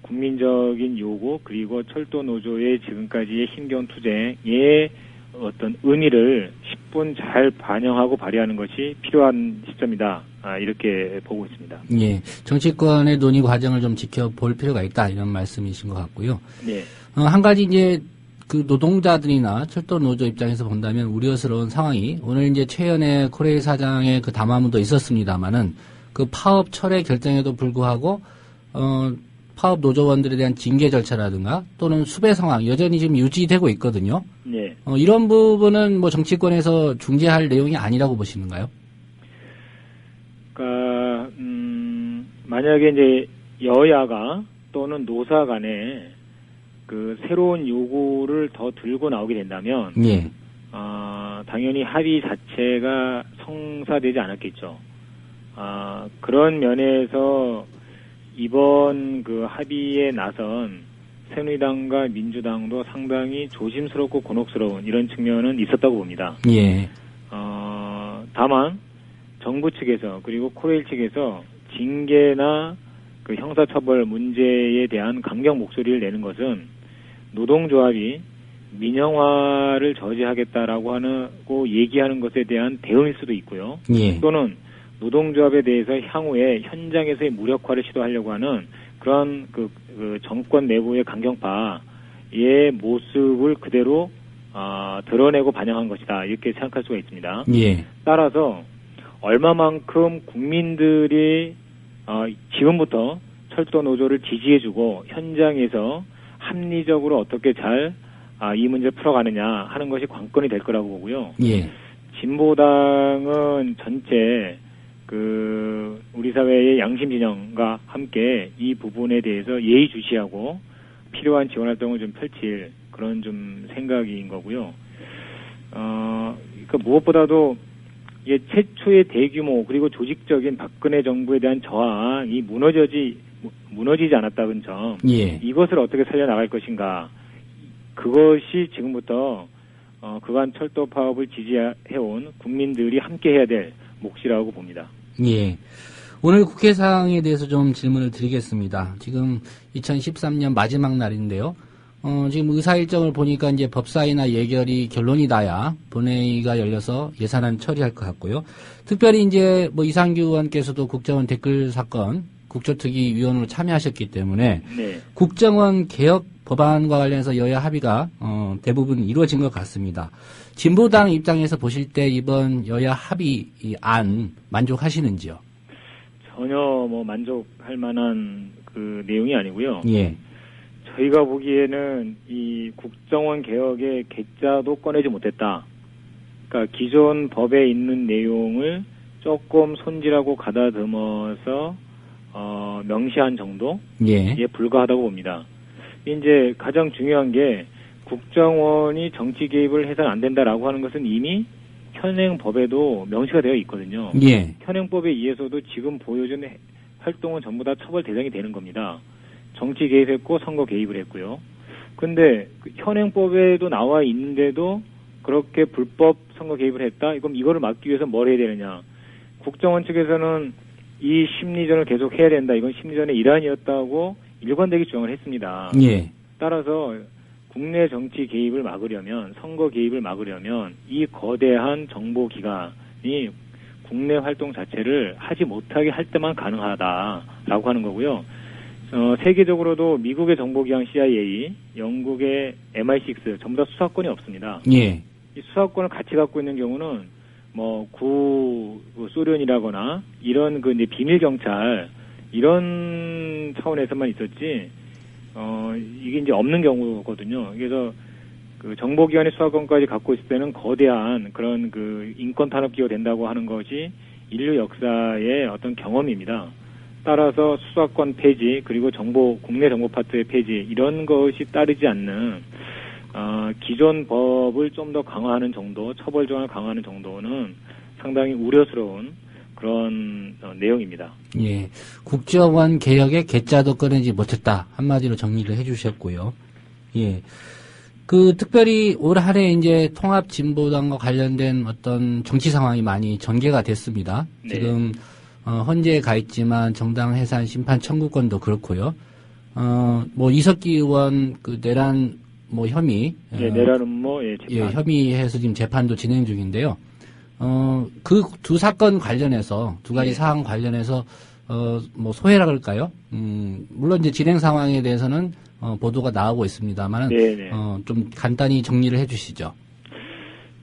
국민적인 요구 그리고 철도 노조의 지금까지의 힘겨운 투쟁에 어떤 의미를 10분 잘 반영하고 발휘하는 것이 필요한 시점이다. 이렇게 보고 있습니다. 예, 정치권의 논의 과정을 좀 지켜볼 필요가 있다 이런 말씀이신 것 같고요. 네. 한 가지 이제 그 노동자들이나 철도 노조 입장에서 본다면 우려스러운 상황이 오늘 이제 최연의 코레일 사장의 그 담화문도 있었습니다만은 그 파업 철회 결정에도 불구하고 파업 노조원들에 대한 징계 절차라든가 또는 수배 상황 여전히 지금 유지되고 있거든요. 네. 이런 부분은 뭐 정치권에서 중재할 내용이 아니라고 보시는가요? 그러니까 만약에 이제 여야가 또는 노사 간에 그 새로운 요구를 더 들고 나오게 된다면, 예. 당연히 합의 자체가 성사되지 않았겠죠. 그런 면에서 이번 그 합의에 나선 새누리당과 민주당도 상당히 조심스럽고 곤혹스러운 이런 측면은 있었다고 봅니다. 예. 다만 정부 측에서 그리고 코레일 측에서 징계나 그 형사처벌 문제에 대한 강경 목소리를 내는 것은 노동조합이 민영화를 저지하겠다라고 얘기하는 것에 대한 대응일 수도 있고요. 예. 또는 노동조합에 대해서 향후에 현장에서의 무력화를 시도하려고 하는 그런 그 정권 내부의 강경파의 모습을 그대로 드러내고 반영한 것이다. 이렇게 생각할 수가 있습니다. 예. 따라서 얼마만큼 국민들이 지금부터 철도 노조를 지지해주고 현장에서 합리적으로 어떻게 잘 이 문제를 풀어가느냐 하는 것이 관건이 될 거라고 보고요. 예. 진보당은 전체 우리 사회의 양심 진영과 함께 이 부분에 대해서 예의주시하고 필요한 지원 활동을 좀 펼칠 그런 좀 생각인 거고요. 그러니까 무엇보다도 이게 최초의 대규모 그리고 조직적인 박근혜 정부에 대한 저항이 무너지지 않았다는 점, 예. 이것을 어떻게 살려나갈 것인가, 그것이 지금부터 그간 철도 파업을 지지해온 국민들이 함께 해야 될 몫이라고 봅니다. 예. 오늘 국회 사항에 대해서 좀 질문을 드리겠습니다. 지금 2013년 마지막 날인데요. 지금 의사 일정을 보니까 이제 법사위나 예결위 결론이 나야 본회의가 열려서 예산안 처리할 것 같고요. 특별히 이제 뭐 이상규 의원께서도 국정원 댓글 사건 국조특위 위원으로 참여하셨기 때문에 네. 국정원 개혁 법안과 관련해서 여야 합의가 대부분 이루어진 것 같습니다. 진보당 입장에서 보실 때 이번 여야 합의 안 만족하시는지요? 전혀 뭐 만족할 만한 그 내용이 아니고요. 예. 저희가 보기에는 이 국정원 개혁의 개짜도 꺼내지 못했다. 그러니까 기존 법에 있는 내용을 조금 손질하고 가다듬어서 명시한 정도에 불과하다고 봅니다. 이제 가장 중요한 게 국정원이 정치 개입을 해서는 안 된다라고 하는 것은 이미 현행 법에도 명시가 되어 있거든요. 예. 현행법에 의해서도 지금 보여준 활동은 전부 다 처벌 대상이 되는 겁니다. 정치 개입했고 선거 개입을 했고요. 근데 현행법에도 나와 있는데도 그렇게 불법 선거 개입을 했다? 그럼 이거를 막기 위해서 뭘 해야 되느냐? 국정원 측에서는 이 심리전을 계속 해야 된다. 이건 심리전의 일환이었다고 일관되게 주장을 했습니다. 예. 따라서 국내 정치 개입을 막으려면, 선거 개입을 막으려면 이 거대한 정보기관이 국내 활동 자체를 하지 못하게 할 때만 가능하다라고 하는 거고요. 세계적으로도 미국의 정보기관 CIA, 영국의 MI6 전부 다 수사권이 없습니다. 예. 이 수사권을 같이 갖고 있는 경우는 뭐 소련이라거나 이런 그 이제 비밀 경찰 이런 차원에서만 있었지 이게 이제 없는 경우거든요. 그래서 그 정보기관의 수사권까지 갖고 있을 때는 거대한 그런 그 인권 탄압 기회가 된다고 하는 것이 인류 역사의 어떤 경험입니다. 따라서 수사권 폐지 그리고 국내 정보 파트의 폐지 이런 것이 따르지 않는 기존 법을 좀 더 강화하는 정도, 처벌 조항을 강화하는 정도는 상당히 우려스러운 그런 내용입니다. 예, 국정원 개혁의 개짜도 꺼내지 못했다 한마디로 정리를 해주셨고요. 예, 그 특별히 올 한해 이제 통합진보당과 관련된 어떤 정치 상황이 많이 전개가 됐습니다. 네. 지금 헌재에 가 있지만 정당 해산 심판 청구권도 그렇고요. 뭐 이석기 의원 그 내란 뭐 혐의, 내란 음모 재판. 혐의해서 지금 재판도 진행 중인데요. 그 두 사건 관련해서 두 가지 사안 관련해서 뭐 소회라 그럴까요? 물론 이제 진행 상황에 대해서는 보도가 나오고 있습니다만 좀 간단히 정리를 해주시죠.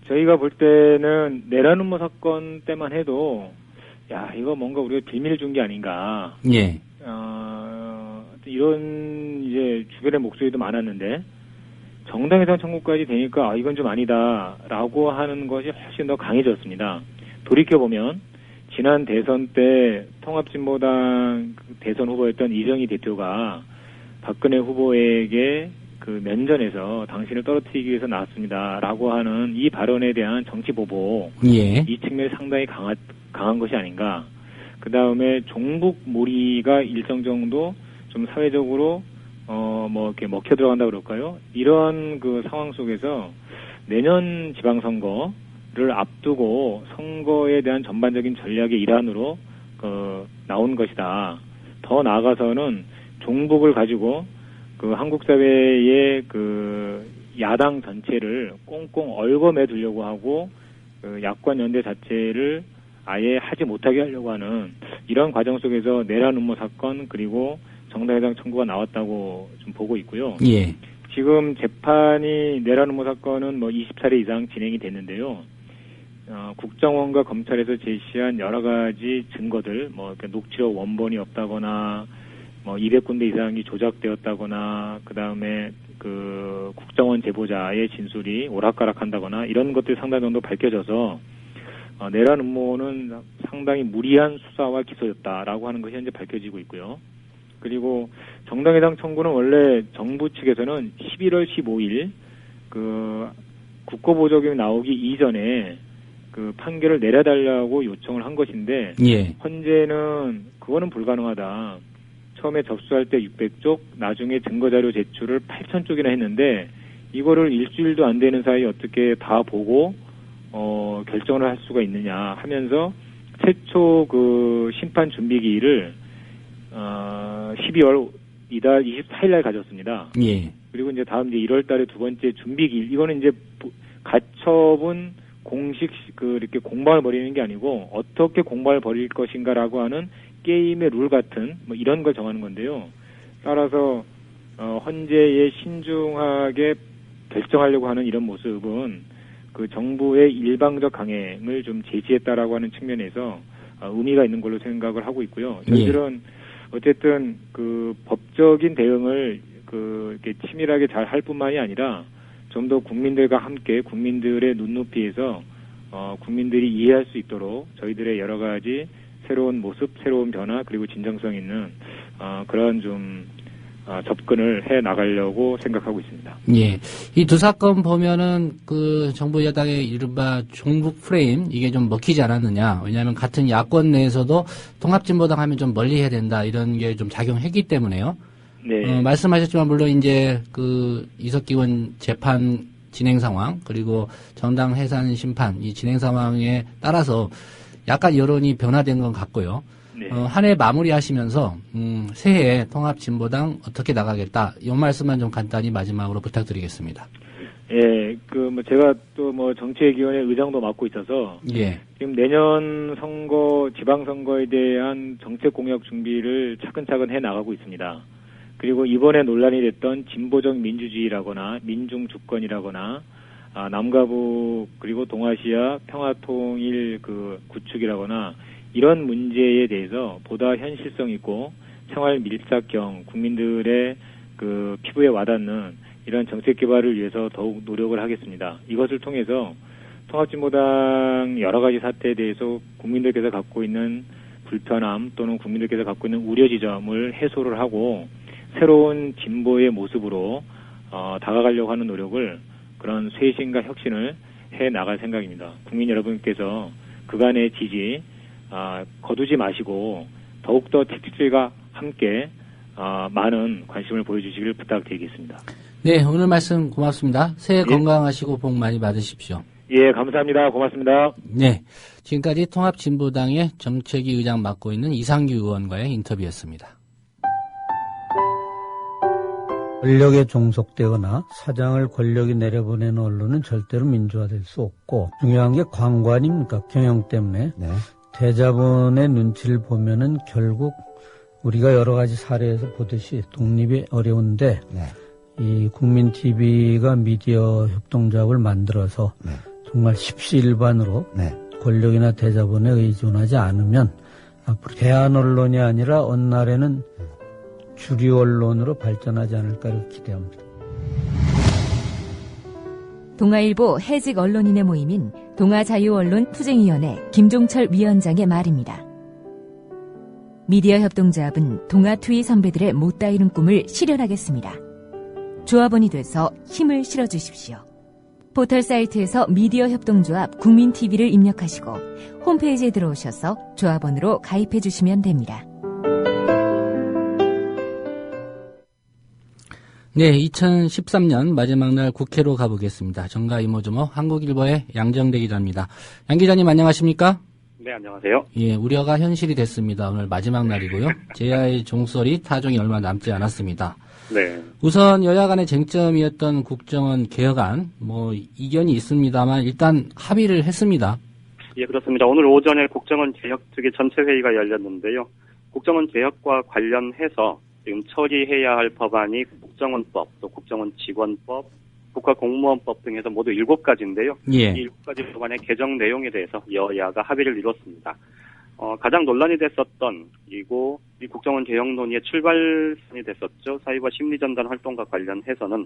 저희가 볼 때는 내란 음모 사건 때만 해도 야 이거 뭔가 우리가 비밀을 준 게 아닌가. 예. 이런 이제 주변의 목소리도 많았는데. 정당 해산 청구까지 되니까 이건 좀 아니다라고 하는 것이 훨씬 더 강해졌습니다. 돌이켜보면 지난 대선 때 통합진보당 대선 후보였던 이정희 대표가 박근혜 후보에게 그 면전에서 당신을 떨어뜨리기 위해서 나왔습니다라고 하는 이 발언에 대한 정치 보복 이 측면이 상당히 강한 것이 아닌가. 그 다음에 종북 몰이가 일정 정도 좀 사회적으로 뭐, 이렇게 먹혀 들어간다 그럴까요? 이런 그 상황 속에서 내년 지방선거를 앞두고 선거에 대한 전반적인 전략의 일환으로, 나온 것이다. 더 나아가서는 종북을 가지고 그 한국 사회의 그 야당 전체를 꽁꽁 얽어매 두려고 하고, 그 야권 연대 자체를 아예 하지 못하게 하려고 하는 이런 과정 속에서 내란 음모 사건 그리고 정당 해산 청구가 나왔다고 좀 보고 있고요. 예. 지금 재판이 내란 음모 사건은 뭐 20차례 이상 진행이 됐는데요. 국정원과 검찰에서 제시한 여러 가지 증거들, 뭐 녹취록 원본이 없다거나, 뭐 200군데 이상이 조작되었다거나, 그 다음에 그 국정원 제보자의 진술이 오락가락한다거나 이런 것들이 상당 정도 밝혀져서 내란 음모는 상당히 무리한 수사와 기소였다라고 하는 것이 현재 밝혀지고 있고요. 그리고 정당 해상 청구는 원래 정부 측에서는 11월 15일 그 국고보조금이 나오기 이전에 그 판결을 내려달라고 요청을 한 것인데 현재는 그거는 불가능하다. 처음에 접수할 때 600쪽, 나중에 증거자료 제출을 8,000쪽이나 했는데 이거를 일주일도 안 되는 사이에 어떻게 다 보고 결정을 할 수가 있느냐 하면서 최초 그 심판 준비기일을 12월 이달 24일 날 가졌습니다. 그리고 이제 다음 이제 1월 달에 두 번째 준비기일, 이거는 이제 가처분 공식 이렇게 공방을 벌이는 게 아니고 어떻게 공방을 벌일 것인가라고 하는 게임의 룰 같은 뭐 이런 걸 정하는 건데요. 따라서 헌재에 신중하게 결정하려고 하는 이런 모습은 그 정부의 일방적 강행을 좀 제지했다라고 하는 측면에서 의미가 있는 걸로 생각을 하고 있고요. 저희들은 어쨌든 그 법적인 대응을 이렇게 치밀하게 잘 할 뿐만이 아니라 좀 더 국민들과 함께 국민들의 눈높이에서 국민들이 이해할 수 있도록 저희들의 여러 가지 새로운 모습, 새로운 변화, 그리고 진정성 있는 그런 좀 접근을 해 나가려고 생각하고 있습니다. 예. 이 두 사건 보면은 그 정부 여당의 이른바 종북 프레임 이게 좀 먹히지 않았느냐. 왜냐하면 같은 야권 내에서도 통합진보당 하면 좀 멀리 해야 된다 이런 게 좀 작용했기 때문에요. 네. 말씀하셨지만 물론 이제 그 이석기원 재판 진행 상황 그리고 정당 해산 심판 이 진행 상황에 따라서 약간 여론이 변화된 건 같고요. 네. 한 해 마무리하시면서 새해에 통합진보당 어떻게 나가겠다 이 말씀만 좀 간단히 마지막으로 부탁드리겠습니다. 예, 제가 또 정치외교위원회 의장도 맡고 있어서 예. 지금 내년 선거, 지방선거에 대한 정책 공약 준비를 차근차근 해 나가고 있습니다. 그리고 이번에 논란이 됐던 진보적 민주주의라거나 민중주권이라거나 남과 북 그리고 동아시아 평화통일 구축이라거나 이런 문제에 대해서 보다 현실성 있고 생활 밀착형 국민들의 피부에 와닿는 이런 정책 개발을 위해서 더욱 노력을 하겠습니다. 이것을 통해서 통합진보당 여러 가지 사태에 대해서 국민들께서 갖고 있는 불편함 또는 국민들께서 갖고 있는 우려 지점을 해소를 하고 새로운 진보의 모습으로 다가가려고 하는 노력을 그런 쇄신과 혁신을 해 나갈 생각입니다. 국민 여러분께서 그간의 지지 거두지 마시고 더욱더 택시들과 함께 많은 관심을 보여주시길 부탁드리겠습니다. 네, 오늘 말씀 고맙습니다. 새해 건강하시고 복 많이 받으십시오. 예, 감사합니다. 고맙습니다. 네, 지금까지 통합진보당의 정책위 의장 맡고 있는 이상규 의원과의 인터뷰였습니다. 권력에 종속되거나 사장을 권력이 내려보내는 언론은 절대로 민주화될 수 없고 중요한 게 광고 아닙니까? 경영 때문에. 네. 대자본의 눈치를 보면은 결국 우리가 여러 가지 사례에서 보듯이 독립이 어려운데 이 국민 TV가 미디어 협동조합을 만들어서 정말 십시일반으로 권력이나 대자본에 의존하지 않으면 앞으로 대한 언론이 아니라 어느 날에는 주류 언론으로 발전하지 않을까 기대합니다. 동아일보 해직 언론인의 모임인 동아자유언론투쟁위원회 김종철 위원장의 말입니다. 미디어 협동조합은 동아투이 선배들의 못다 이룬 꿈을 실현하겠습니다. 조합원이 돼서 힘을 실어주십시오. 포털 사이트에서 미디어 협동조합 국민TV를 입력하시고 홈페이지에 들어오셔서 조합원으로 가입해 주시면 됩니다. 네, 2013년 마지막 날 국회로 가보겠습니다. 정가 이모저모 한국일보의 양정대 기자입니다. 양 기자님 안녕하십니까? 네, 안녕하세요. 예, 우려가 현실이 됐습니다. 오늘 마지막 날이고요. 제야의 종소리 타종이 얼마 남지 않았습니다. 네. 우선 여야 간의 쟁점이었던 국정원 개혁안, 이견이 있습니다만 일단 합의를 했습니다. 예, 그렇습니다. 오늘 오전에 국정원 개혁 특위 전체 회의가 열렸는데요. 국정원 개혁과 관련해서 지금 처리해야 할 법안이 국정원법, 또 국정원 직원법, 국가공무원법 등에서 모두 7가지인데요. 예. 이 7가지 법안의 개정 내용에 대해서 여야가 합의를 이뤘습니다. 가장 논란이 됐었던 그리고 이 국정원 개혁 논의의 출발선이 됐었죠. 사이버 심리전단 활동과 관련해서는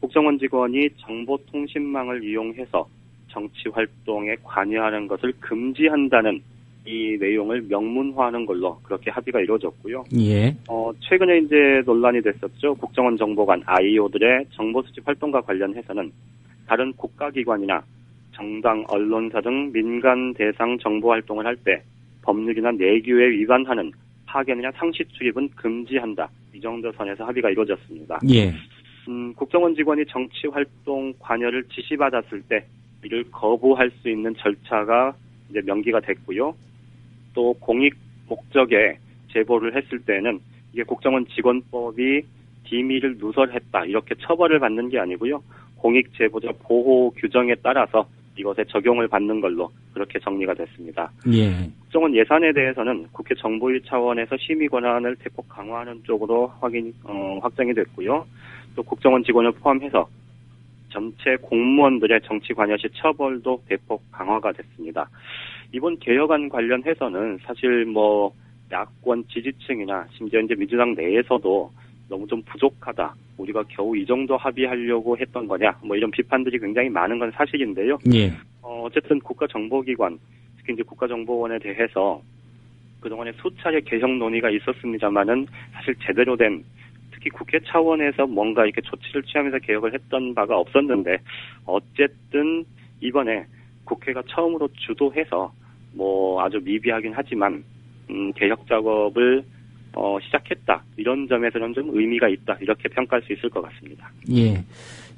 국정원 직원이 정보통신망을 이용해서 정치 활동에 관여하는 것을 금지한다는 이 내용을 명문화하는 걸로 그렇게 합의가 이루어졌고요. 예. 최근에 이제 논란이 됐었죠. 국정원 정보관 IO들의 정보 수집 활동과 관련해서는 다른 국가기관이나 정당, 언론사 등 민간 대상 정보 활동을 할 때 법률이나 내규에 위반하는 파견이나 상시 출입은 금지한다. 이 정도 선에서 합의가 이루어졌습니다. 예. 국정원 직원이 정치 활동 관여를 지시받았을 때 이를 거부할 수 있는 절차가 이제 명기가 됐고요. 또 공익 목적에 제보를 했을 때는 이게 국정원 직원법이 비밀을 누설했다 이렇게 처벌을 받는 게 아니고요. 공익 제보자 보호 규정에 따라서 이것에 적용을 받는 걸로 그렇게 정리가 됐습니다. 예. 국정원 예산에 대해서는 국회 정보위 차원에서 심의 권한을 대폭 강화하는 쪽으로 확정이 됐고요. 또 국정원 직원을 포함해서 전체 공무원들의 정치 관여시 처벌도 대폭 강화가 됐습니다. 이번 개혁안 관련해서는 사실 뭐 야권 지지층이나 심지어 이제 민주당 내에서도 너무 좀 부족하다. 우리가 겨우 이 정도 합의하려고 했던 거냐. 뭐 이런 비판들이 굉장히 많은 건 사실인데요. 예. 어쨌든 국가정보기관, 특히 이제 국가정보원에 대해서 그동안에 수차례 개혁 논의가 있었습니다만은 사실 제대로 된 특히 국회 차원에서 뭔가 이렇게 조치를 취하면서 개혁을 했던 바가 없었는데 어쨌든 이번에 국회가 처음으로 주도해서 뭐 아주 미비하긴 하지만 개혁 작업을 시작했다. 이런 점에서는 좀 의미가 있다. 이렇게 평가할 수 있을 것 같습니다. 예.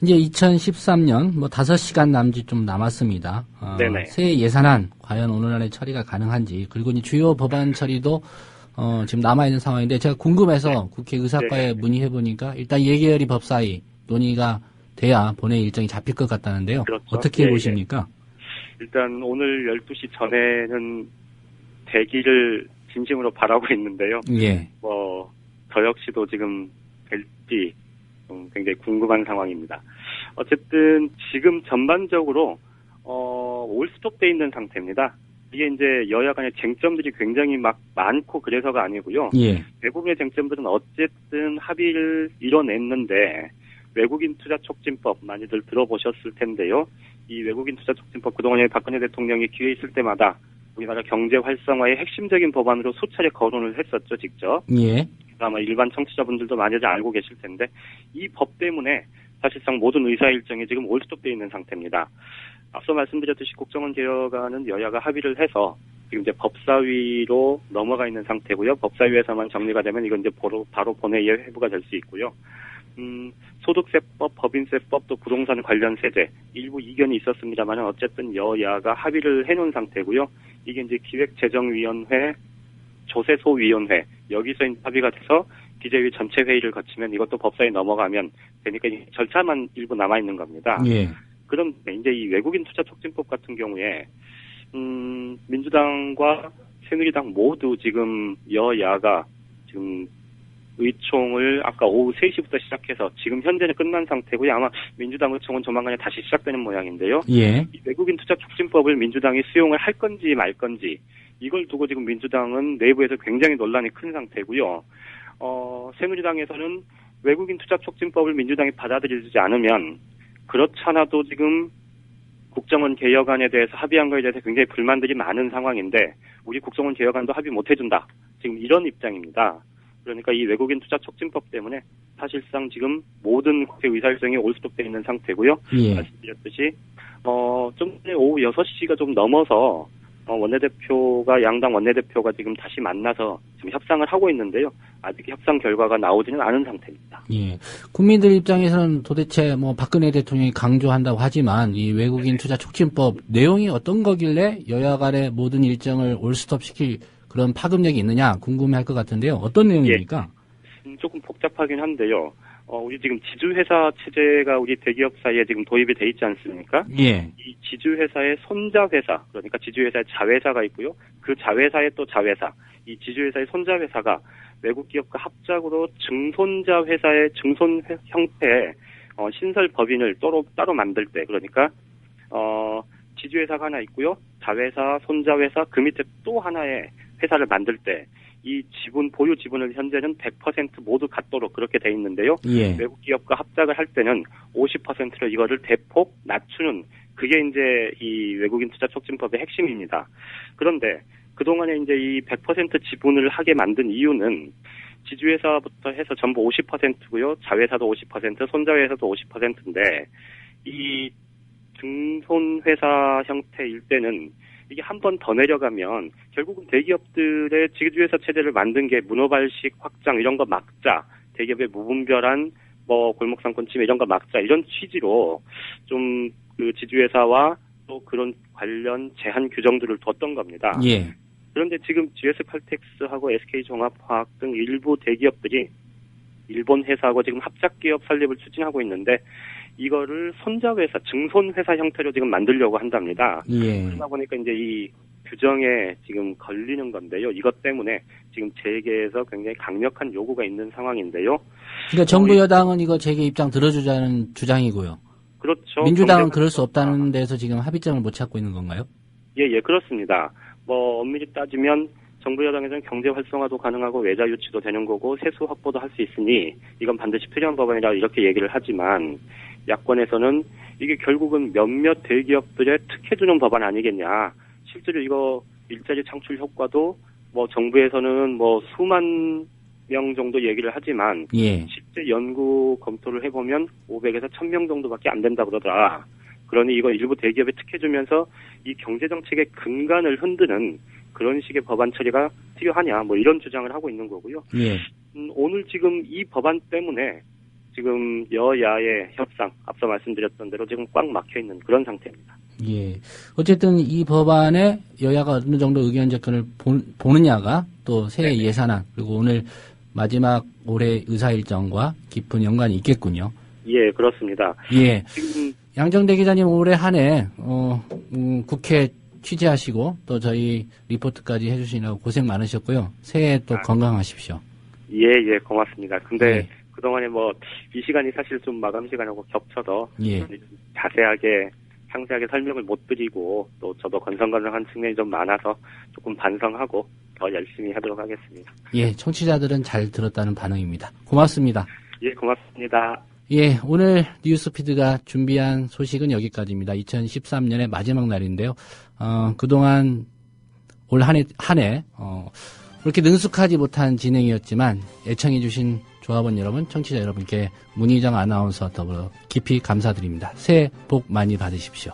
이제 2013년 5시간 남짓 좀 남았습니다. 네네. 새해 예산안 과연 오늘 안에 처리가 가능한지, 그리고 이제 주요 법안 처리도 지금 남아있는 상황인데, 제가 궁금해서 국회 의사과에 문의해 보니까 일단 예결위 법사위 논의가 돼야 본회의 일정이 잡힐 것 같다는데요. 그렇죠. 어떻게 예, 보십니까? 일단 오늘 12시 전에는 되기를 진심으로 바라고 있는데요. 예. 저 역시도 지금 될지 굉장히 궁금한 상황입니다. 어쨌든 지금 전반적으로 올스톱돼 있는 상태입니다. 이게 이제 여야 간의 쟁점들이 굉장히 막 많고 그래서가 아니고요. 예. 대부분의 쟁점들은 어쨌든 합의를 이뤄냈는데 외국인 투자 촉진법 많이들 들어보셨을 텐데요. 이 외국인 투자 촉진법 그동안에 박근혜 대통령이 기회 있을 때마다 우리나라 경제 활성화의 핵심적인 법안으로 수차례 거론을 했었죠, 직접. 예. 아마 일반 청취자분들도 많이들 알고 계실 텐데 이 법 때문에 사실상 모든 의사 일정이 지금 올스톱되어 있는 상태입니다. 앞서 말씀드렸듯이 국정원 개혁안은 여야가 합의를 해서 지금 이제 법사위로 넘어가 있는 상태고요. 법사위에서만 정리가 되면 이건 이제 바로 본회의에 회부가 될 수 있고요. 소득세법, 법인세법, 또 부동산 관련 세제 일부 이견이 있었습니다만 어쨌든 여야가 합의를 해놓은 상태고요. 이게 이제 기획재정위원회, 조세소위원회 여기서 합의가 돼서 기재위 전체 회의를 거치면 이것도 법사위에 넘어가면 되니까 절차만 일부 남아 있는 겁니다. 예. 그런데 이제 이 외국인 투자 촉진법 같은 경우에 민주당과 새누리당 모두 지금 여야가 지금 의총을 아까 오후 3시부터 시작해서 지금 현재는 끝난 상태고요. 아마 민주당 의총은 조만간에 다시 시작되는 모양인데요. 예. 이 외국인 투자 촉진법을 민주당이 수용을 할 건지 말 건지 이걸 두고 지금 민주당은 내부에서 굉장히 논란이 큰 상태고요. 새누리당에서는 외국인 투자 촉진법을 민주당이 받아들이지 않으면 그렇잖아도 지금 국정원 개혁안에 대해서 합의한 거에 대해서 굉장히 불만들이 많은 상황인데 우리 국정원 개혁안도 합의 못 해준다. 지금 이런 입장입니다. 그러니까 이 외국인 투자 촉진법 때문에 사실상 지금 모든 국회 의사일정이 올스톱되어 있는 상태고요. 예. 말씀드렸듯이 좀 전에 오후 6시가 좀 넘어서 양당 원내대표가 지금 다시 만나서 지금 협상을 하고 있는데요. 아직 협상 결과가 나오지는 않은 상태입니다. 예. 국민들 입장에서는 도대체 박근혜 대통령이 강조한다고 하지만 이 외국인 투자 촉진법 내용이 어떤 거길래 여야 간의 모든 일정을 올스톱시킬 그런 파급력이 있느냐 궁금해할 것 같은데요. 어떤 내용입니까? 예. 조금 복잡하긴 한데요. 우리 지금 지주회사 체제가 우리 대기업 사이에 지금 도입이 돼 있지 않습니까? 예. 이 지주회사의 손자회사, 그러니까 지주회사의 자회사가 있고요. 그 자회사의 또 자회사, 이 지주회사의 손자회사가 외국 기업과 합작으로 증손자 회사의 증손 형태의 신설 법인을 따로 만들 때, 그러니까 지주회사가 하나 있고요. 자회사, 손자회사, 그 밑에 또 하나의 회사를 만들 때 이 보유 지분을 현재는 100% 모두 갖도록 그렇게 돼 있는데요. 예. 외국 기업과 합작을 할 때는 50%로 이거를 대폭 낮추는 그게 이제 이 외국인 투자 촉진법의 핵심입니다. 그런데 그동안에 이제 이 100% 지분을 하게 만든 이유는 지주회사부터 해서 전부 50%고요. 자회사도 50%, 손자회사도 50%인데 이 증손회사 형태일 때는 이게 한 번 더 내려가면 결국은 대기업들의 지주회사 체제를 만든 게 문어발식 확장 이런 거 막자, 대기업의 무분별한 골목상권 침해 이런 거 막자 이런 취지로 좀 그 지주회사와 또 그런 관련 제한 규정들을 뒀던 겁니다. 일본 회사하고 지금 합작기업 설립을 추진하고 있는데 이거를 손자회사, 증손회사 형태로 지금 만들려고 한답니다. 예. 그러다 보니까 이제 이 규정에 지금 걸리는 건데요. 이것 때문에 지금 재계에서 굉장히 강력한 요구가 있는 상황인데요. 그러니까 정부 여당은 이거 재계 입장 들어주자는 주장이고요. 그렇죠. 민주당은 그럴 수 없다는 데서 지금 합의점을 못 찾고 있는 건가요? 예, 그렇습니다. 뭐 엄밀히 따지면 정부 여당에서는 경제 활성화도 가능하고 외자 유치도 되는 거고 세수 확보도 할 수 있으니 이건 반드시 필요한 법안이라 이렇게 얘기를 하지만 야권에서는 이게 결국은 몇몇 대기업들의 특혜 주는 법안 아니겠냐. 실제로 이거 일자리 창출 효과도 뭐 정부에서는 뭐 수만 명 정도 얘기를 하지만 예. 실제 연구 검토를 해보면 500에서 1000명 정도밖에 안 된다고 그러더라. 그러니 이거 일부 대기업에 특혜 주면서 이 경제정책의 근간을 흔드는 그런 식의 법안 처리가 필요하냐 뭐 이런 주장을 하고 있는 거고요. 예. 오늘 지금 이 법안 때문에 지금 여야의 협상 앞서 말씀드렸던 대로 지금 꽉 막혀 있는 그런 상태입니다. 예. 어쨌든 이 법안에 여야가 어느 정도 의견 접근을 보느냐가 또 새해 예산안 그리고 오늘 마지막 올해 의사 일정과 깊은 연관이 있겠군요. 예, 그렇습니다. 예. 지금 양정대 기자님 올해 한 해 국회 취재하시고 또 저희 리포트까지 해주시느라고 고생 많으셨고요. 새해 또 건강하십시오. 예, 고맙습니다. 근데 그동안에 뭐 이 시간이 사실 좀 마감 시간하고 겹쳐서 자세하게 상세하게 설명을 못 드리고 또 저도 건성건성한 측면이 좀 많아서 조금 반성하고 더 열심히 하도록 하겠습니다. 예, 청취자들은 잘 들었다는 반응입니다. 고맙습니다. 예, 고맙습니다. 예, 오늘 뉴스피드가 준비한 소식은 여기까지입니다. 2013년의 마지막 날인데요. 그동안 올 한 해 그렇게 능숙하지 못한 진행이었지만 애청해주신 조합원 여러분, 청취자 여러분께 문희정 아나운서 더불어 깊이 감사드립니다. 새해 복 많이 받으십시오.